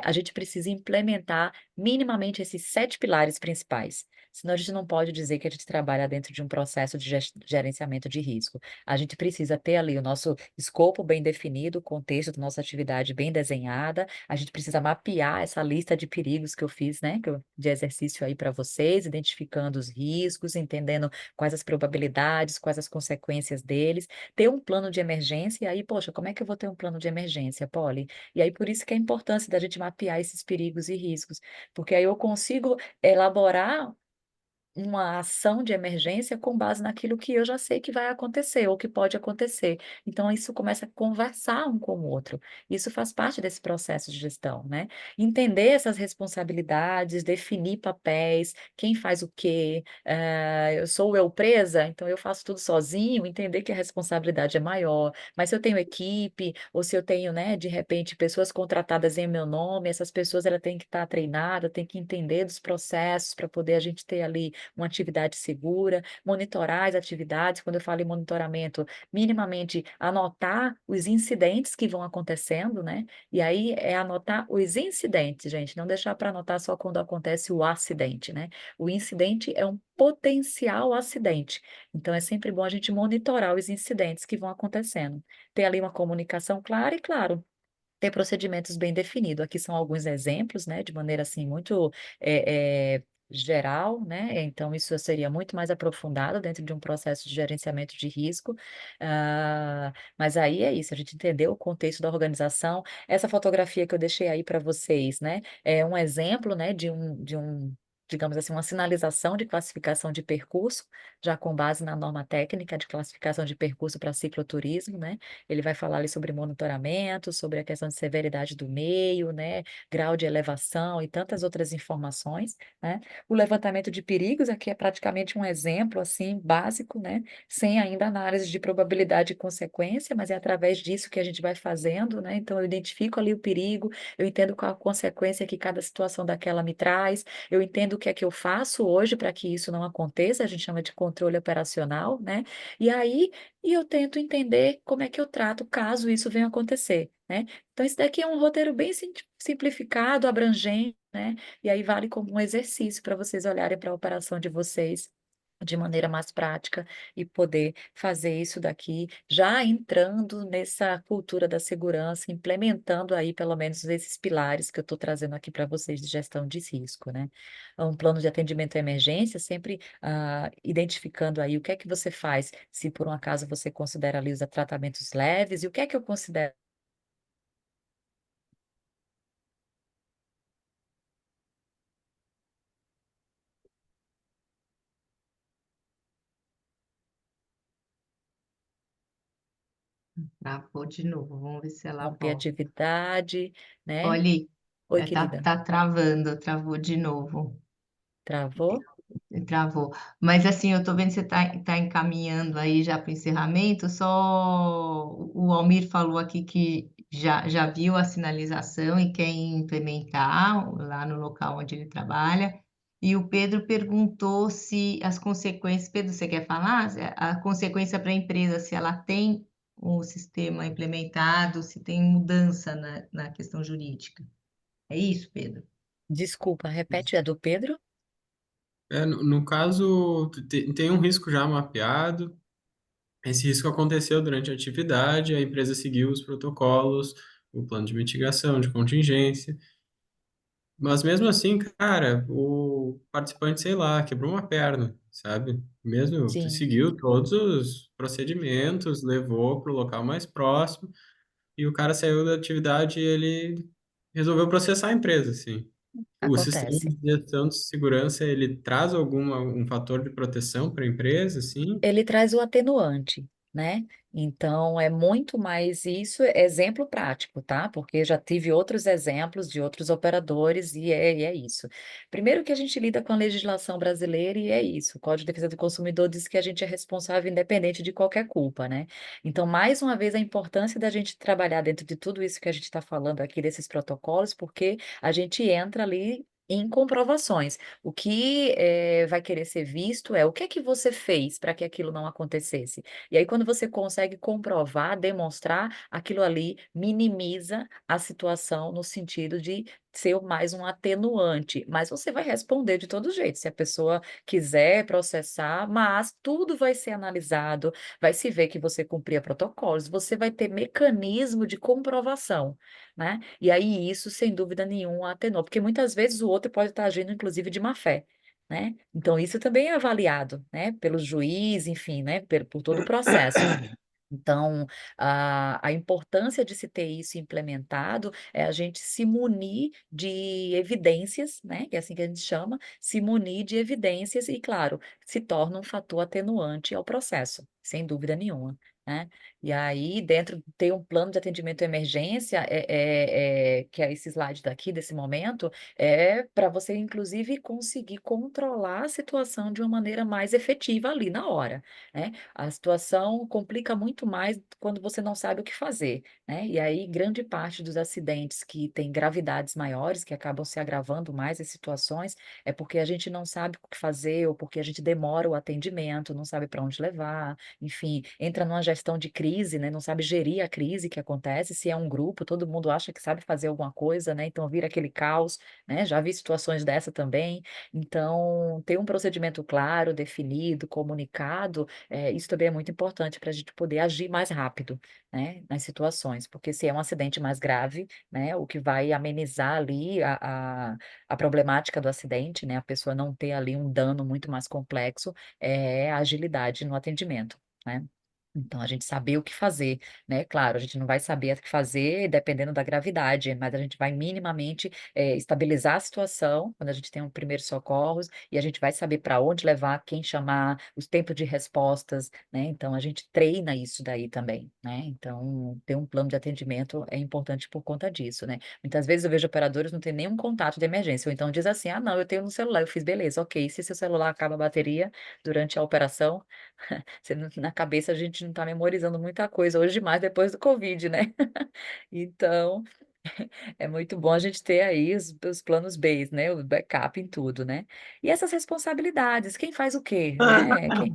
a gente precisa implementar minimamente esses 7 pilares principais, senão a gente não pode dizer que a gente trabalha dentro de um processo de gerenciamento de risco. A gente precisa ter ali o nosso escopo bem definido, o contexto da nossa atividade bem desenhada, a gente precisa mapear essa lista de perigos que eu fiz, né, de exercício aí para vocês, identificando os riscos, entendendo quais as probabilidades, quais as consequências deles, ter um plano de emergência, e aí, poxa, como é que eu vou ter um plano de emergência, Polly? E aí por isso que é a importância da gente mapear esses perigos e riscos, porque aí eu consigo elaborar uma ação de emergência com base naquilo que eu já sei que vai acontecer ou que pode acontecer. Então isso começa a conversar um com o outro. Isso faz parte desse processo de gestão, né. Entender essas responsabilidades, definir papéis, quem faz o quê, eu sou eu presa, então eu faço tudo sozinho, entender que a responsabilidade é maior, mas se eu tenho equipe ou se eu tenho, né, de repente pessoas contratadas em meu nome, essas pessoas ela tem que estar treinada, tem que entender dos processos para poder a gente ter ali uma atividade segura, monitorar as atividades, quando eu falo em monitoramento, minimamente anotar os incidentes que vão acontecendo, né, e aí é anotar os incidentes, gente, não deixar para anotar só quando acontece o acidente, né. O incidente é um potencial acidente, então é sempre bom a gente monitorar os incidentes que vão acontecendo. Ter ali uma comunicação clara e, claro, ter procedimentos bem definidos. Aqui são alguns exemplos, né, de maneira, assim, muito, geral, né, então isso seria muito mais aprofundado dentro de um processo de gerenciamento de risco. Mas aí é isso, a gente entendeu o contexto da organização. Essa fotografia que eu deixei aí para vocês, né, é um exemplo, né, de um digamos assim, uma sinalização de classificação de percurso, já com base na norma técnica de classificação de percurso para cicloturismo, né? Ele vai falar ali sobre monitoramento, sobre a questão de severidade do meio, né? Grau de elevação e tantas outras informações, né? O levantamento de perigos aqui é praticamente um exemplo, assim, básico, né? Sem ainda análise de probabilidade e consequência, mas é através disso que a gente vai fazendo, né? Então, eu identifico ali o perigo, eu entendo qual a consequência que cada situação daquela me traz, eu entendo o que é que eu faço hoje para que isso não aconteça, a gente chama de controle operacional, né? E aí, eu tento entender como é que eu trato caso isso venha acontecer, né? Então, isso daqui é um roteiro bem simplificado, abrangente, né? E aí vale como um exercício para vocês olharem para a operação de vocês de maneira mais prática e poder fazer isso daqui, já entrando nessa cultura da segurança, implementando aí pelo menos esses pilares que eu estou trazendo aqui para vocês de gestão de risco, né? Um plano de atendimento à emergência, sempre identificando aí o que é que você faz, se por um acaso você considera ali os tratamentos leves, e o que é que eu considero. Travou de novo, vamos ver se ela Romper volta. atividade, né? Olha, Oi, tá, querida. tá travando, travou de novo. Travou? Travou. Mas assim, eu tô vendo que você tá encaminhando aí já para o encerramento. Só o Almir falou aqui que já viu a sinalização e quer implementar lá no local onde ele trabalha. E o Pedro perguntou se as consequências. Pedro, você quer falar? A consequência para a empresa, se ela tem o sistema implementado, se tem mudança na questão jurídica. É isso, Pedro? Desculpa, repete, é do Pedro? No caso, tem um risco já mapeado. Esse risco aconteceu durante a atividade, a empresa seguiu os protocolos, o plano de mitigação, de contingência. Mas mesmo assim, cara, o participante, sei lá, quebrou uma perna, sabe? Mesmo Sim. seguiu todos os procedimentos, levou para o local mais próximo e o cara saiu da atividade e ele resolveu processar a empresa, assim. O sistema Acontece. de gestão de segurança, ele traz um fator de proteção para a empresa, assim? Ele traz o atenuante, né? Então, é muito mais isso, é exemplo prático, tá? Porque já tive outros exemplos de outros operadores e é isso. Primeiro que a gente lida com a legislação brasileira e é isso. O Código de Defesa do Consumidor diz que a gente é responsável independente de qualquer culpa, né? Então, mais uma vez, a importância da gente trabalhar dentro de tudo isso que a gente está falando aqui, desses protocolos, porque a gente entra ali em comprovações. O que vai querer ser visto é o que é que você fez para que aquilo não acontecesse. E aí, quando você consegue comprovar, demonstrar, aquilo ali minimiza a situação no sentido de ser mais um atenuante. Mas você vai responder de todo jeito, se a pessoa quiser processar, mas tudo vai ser analisado, vai se ver que você cumpria protocolos, você vai ter mecanismo de comprovação, né? E aí isso, sem dúvida nenhuma, atenua, porque muitas vezes o outro pode estar agindo, inclusive, de má fé, né? Então, isso também é avaliado, né? Pelo juiz, enfim, né? Por todo o processo. Então, a importância de se ter isso implementado é a gente se munir de evidências, né? Que é assim que a gente chama, se munir de evidências e, claro, se torna um fator atenuante ao processo, sem dúvida nenhuma, né? E aí, dentro, tem um plano de atendimento à emergência, que é esse slide daqui, desse momento, é para você, inclusive, conseguir controlar a situação de uma maneira mais efetiva ali na hora, né? A situação complica muito mais quando você não sabe o que fazer, né? E aí, grande parte dos acidentes que têm gravidades maiores, que acabam se agravando mais as situações, é porque a gente não sabe o que fazer ou porque a gente demora o atendimento, não sabe para onde levar, enfim, entra numa gestão de crise, né? Não sabe gerir a crise que acontece. Se é um grupo, todo mundo acha que sabe fazer alguma coisa, né? Então vira aquele caos, né? Já vi situações dessa também. Então, ter um procedimento claro, definido, comunicado isso também é muito importante para a gente poder agir mais rápido, né, nas situações, porque se é um acidente mais grave, né, o que vai amenizar ali a problemática do acidente, né, a pessoa não ter ali um dano muito mais complexo, é a agilidade no atendimento, né? Então, a gente saber o que fazer, né? Claro, a gente não vai saber o que fazer dependendo da gravidade, mas a gente vai minimamente estabilizar a situação quando a gente tem um primeiro socorros e a gente vai saber para onde levar, quem chamar, os tempos de respostas, né? Então, a gente treina isso daí também, né? Então, ter um plano de atendimento é importante por conta disso, né? Muitas vezes eu vejo operadores não ter nenhum contato de emergência, ou então diz assim, ah, não, eu tenho no celular, eu fiz, beleza, ok, se seu celular acaba a bateria durante a operação, na cabeça a gente não está memorizando muita coisa hoje demais depois do Covid, né? Então, é muito bom a gente ter aí os planos B, né? O backup em tudo, né? E essas responsabilidades, quem faz o quê, né?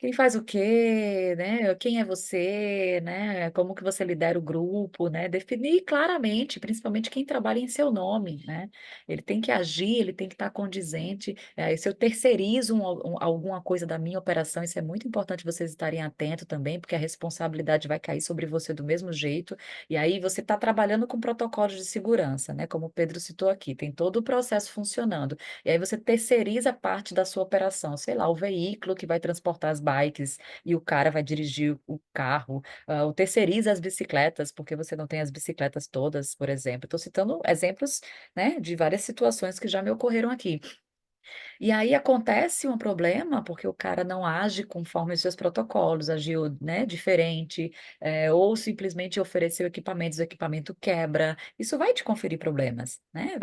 Quem faz o quê, né? Quem é você, né? Como que você lidera o grupo, né? Definir claramente, principalmente quem trabalha em seu nome, né? Ele tem que agir, ele tem que estar condizente. Se eu terceirizo alguma coisa da minha operação, isso é muito importante vocês estarem atentos também, porque a responsabilidade vai cair sobre você do mesmo jeito. E aí você está trabalhando com protocolos de segurança, né? Como o Pedro citou aqui, tem todo o processo funcionando. E aí você terceiriza parte da sua operação, sei lá, o veículo que vai transportar as bikes e o cara vai dirigir o carro, ou terceiriza as bicicletas, porque você não tem as bicicletas todas, por exemplo. Estou citando exemplos, né, de várias situações que já me ocorreram aqui. E aí acontece um problema porque o cara não age conforme os seus protocolos, agiu, né, diferente, ou simplesmente ofereceu equipamentos, o equipamento quebra. Isso vai te conferir problemas, né?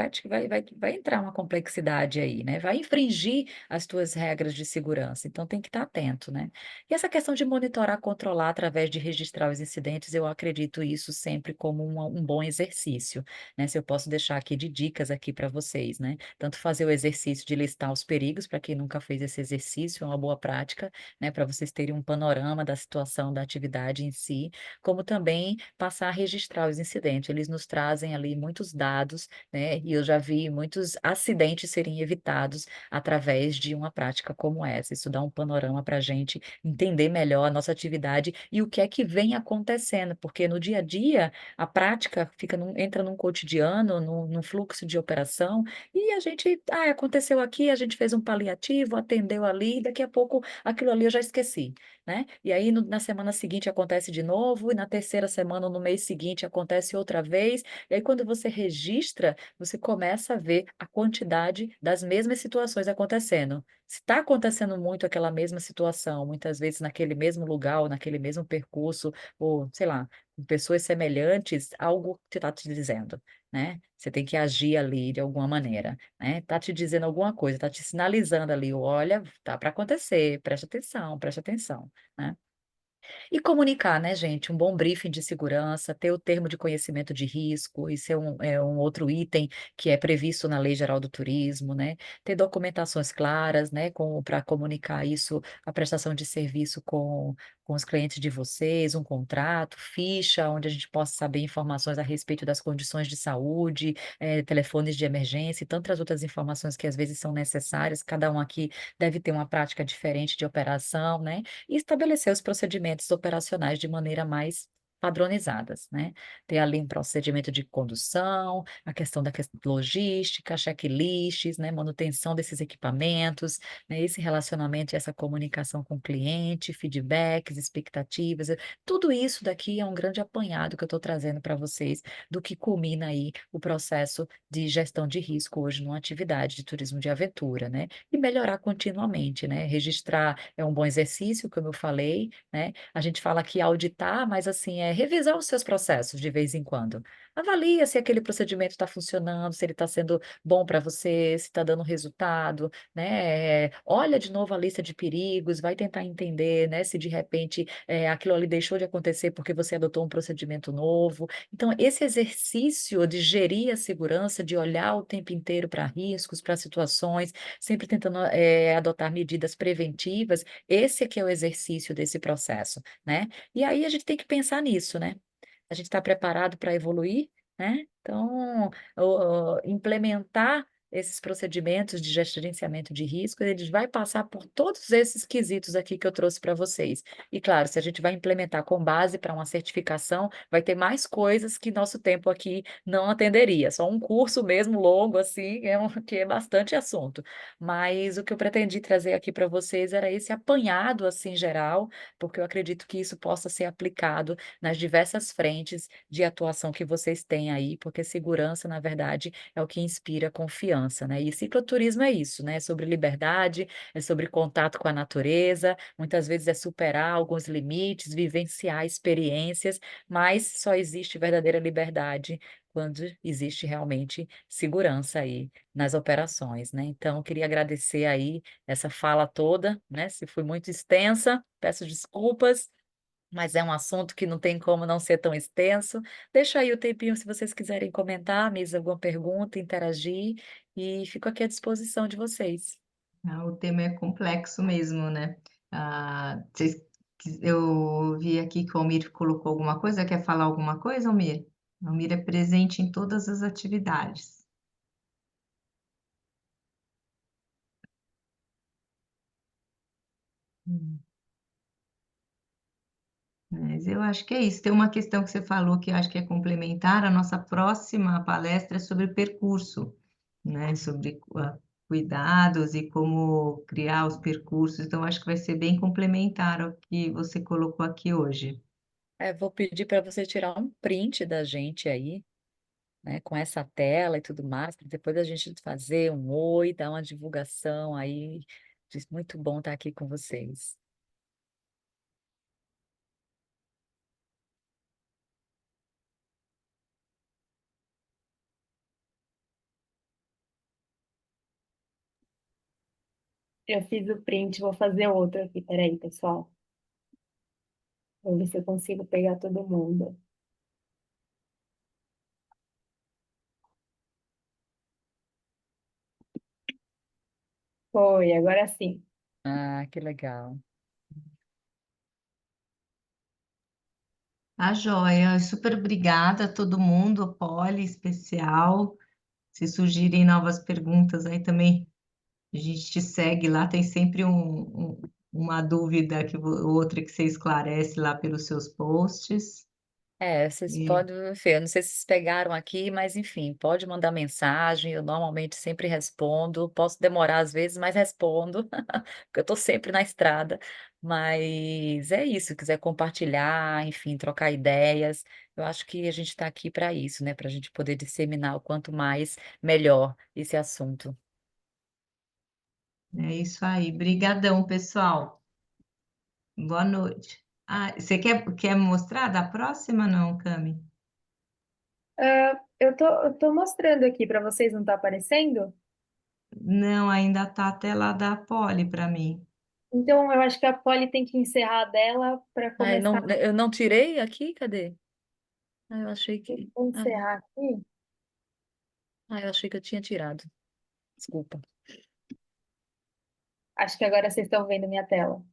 Vai entrar uma complexidade aí, né? Vai infringir as tuas regras de segurança. Então tem que estar atento, né? E essa questão de monitorar, controlar através de registrar os incidentes, eu acredito isso sempre como um bom exercício, né? Se eu posso deixar aqui de dicas aqui para vocês, né? Tanto fazer o exercício de listar os perigos, para quem nunca fez esse exercício, é uma boa prática, né, para vocês terem um panorama da situação da atividade em si, como também passar a registrar os incidentes. Eles nos trazem ali muitos dados, né, e eu já vi muitos acidentes serem evitados através de uma prática como essa. Isso dá um panorama para a gente entender melhor a nossa atividade e o que é que vem acontecendo, porque no dia a dia a prática entra num cotidiano, num fluxo de operação, e a gente, aconteceu aqui, a gente fez um paliativo, atendeu ali, e daqui a pouco aquilo ali eu já esqueci, né? E aí na semana seguinte acontece de novo, e na terceira semana, ou no mês seguinte, acontece outra vez, e aí quando você registra, você começa a ver a quantidade das mesmas situações acontecendo. Se está acontecendo muito aquela mesma situação, muitas vezes naquele mesmo lugar, ou naquele mesmo percurso, ou sei lá, com pessoas semelhantes, algo te está te dizendo, né? Você tem que agir ali de alguma maneira, né? Tá te dizendo alguma coisa, tá te sinalizando ali, olha, tá para acontecer, preste atenção, né? E comunicar, né, gente? Um bom briefing de segurança, ter o termo de conhecimento de risco, isso é um outro item que é previsto na Lei Geral do Turismo, né? Ter documentações claras, né, para comunicar isso, a prestação de serviço com os clientes de vocês, um contrato, ficha, onde a gente possa saber informações a respeito das condições de saúde, telefones de emergência e tantas outras informações que às vezes são necessárias. Cada um aqui deve ter uma prática diferente de operação, né? E estabelecer os procedimentos operacionais de maneira mais padronizadas, né? Ter ali um procedimento de condução, a questão da logística, checklists, né? Manutenção desses equipamentos, né? Esse relacionamento e essa comunicação com o cliente, feedbacks, expectativas, tudo isso daqui é um grande apanhado que eu estou trazendo para vocês do que culmina aí o processo de gestão de risco hoje numa atividade de turismo de aventura, né? E melhorar continuamente, né? Registrar é um bom exercício, como eu falei, né? A gente fala aqui auditar, mas assim, é revisar os seus processos de vez em quando. Avalia se aquele procedimento está funcionando, se ele está sendo bom para você, se está dando resultado, né? Olha de novo a lista de perigos, vai tentar entender, né? Se de repente aquilo ali deixou de acontecer porque você adotou um procedimento novo. Então, esse exercício de gerir a segurança, de olhar o tempo inteiro para riscos, para situações, sempre tentando adotar medidas preventivas, esse é que é o exercício desse processo, né? E aí a gente tem que pensar nisso, né? A gente está preparado para evoluir, né? Então, implementar esses procedimentos de gerenciamento de risco, ele vai passar por todos esses quesitos aqui que eu trouxe para vocês. E claro, se a gente vai implementar com base para uma certificação, vai ter mais coisas que nosso tempo aqui não atenderia. Só um curso mesmo longo assim, que é bastante assunto. Mas o que eu pretendi trazer aqui para vocês era esse apanhado assim geral, porque eu acredito que isso possa ser aplicado nas diversas frentes de atuação que vocês têm aí, porque segurança, na verdade, é o que inspira confiança, né? E cicloturismo é isso, né? É sobre liberdade, é sobre contato com a natureza, muitas vezes é superar alguns limites, vivenciar experiências, mas só existe verdadeira liberdade quando existe realmente segurança aí nas operações, né? Então, eu queria agradecer aí essa fala toda, né? Se foi muito extensa, peço desculpas, mas é um assunto que não tem como não ser tão extenso. Deixa aí o tempinho se vocês quiserem comentar, mesmo alguma pergunta, interagir, e fico aqui à disposição de vocês. O tema é complexo mesmo, né? Eu vi aqui que o Almir colocou alguma coisa. Quer falar alguma coisa, Almir? O Almir é presente em todas as atividades. Hum. Mas eu acho que é isso. Tem uma questão que você falou que eu acho que é complementar. A nossa próxima palestra é sobre percurso, né? Sobre cuidados e como criar os percursos. Então, acho que vai ser bem complementar ao que você colocou aqui hoje. Vou pedir para você tirar um print da gente aí, né, com essa tela e tudo mais, para depois a gente fazer um oi, dar uma divulgação aí. Muito bom estar aqui com vocês. Eu fiz o print, vou fazer outro aqui. Peraí, pessoal. Vou ver se eu consigo pegar todo mundo. Foi, agora sim. Ah, que legal. Tá, joia. Super obrigada a todo mundo, Poli, especial. Se surgirem novas perguntas aí também, a gente te segue lá. Tem sempre uma dúvida ou outra que você esclarece lá pelos seus posts. Vocês E podem, enfim, eu não sei se vocês pegaram aqui, mas enfim, pode mandar mensagem, eu normalmente sempre respondo, posso demorar às vezes, mas respondo, porque eu estou sempre na estrada, mas é isso, se quiser compartilhar, enfim, trocar ideias, eu acho que a gente está aqui para isso, né, para a gente poder disseminar o quanto mais, melhor esse assunto. é isso aí. Brigadão, pessoal. Boa noite. Você quer mostrar da próxima, não, Cami? Eu tô mostrando aqui para vocês, não tá aparecendo? Não, ainda tá a tela da Poli para mim. Então, eu acho que a Polly tem que encerrar dela para Ah, começar eu não tirei aqui, cadê? Eu achei que, a encerrar aqui. eu achei que eu tinha tirado, desculpa. Acho que agora vocês estão vendo minha tela.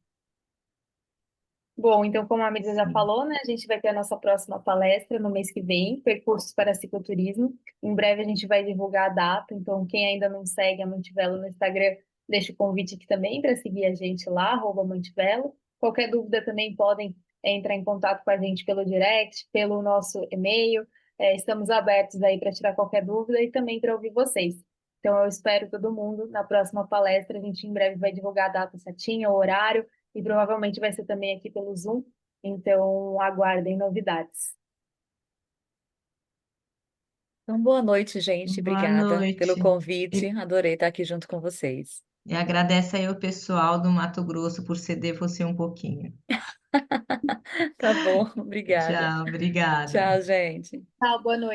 Bom, então, como a Mirza já Sim. falou, né, a gente vai ter a nossa próxima palestra no mês que vem, Percursos para Cicloturismo. Em breve a gente vai divulgar a data, então quem ainda não segue a Mantivelo no Instagram, deixa o convite aqui também para seguir a gente lá, @Mantivelo. Qualquer dúvida também podem entrar em contato com a gente pelo direct, pelo nosso e-mail. Estamos abertos aí para tirar qualquer dúvida e também para ouvir vocês. Então eu espero todo mundo na próxima palestra. A gente em breve vai divulgar a data certinha, o horário e provavelmente vai ser também aqui pelo Zoom, então aguardem novidades. Então, boa noite, gente. Boa Obrigada pelo noite. convite. Adorei estar aqui junto com vocês. E agradece aí o pessoal do Mato Grosso por ceder você um pouquinho. Tá bom, obrigada. Tchau, obrigada. Tchau, gente. Tchau, boa noite.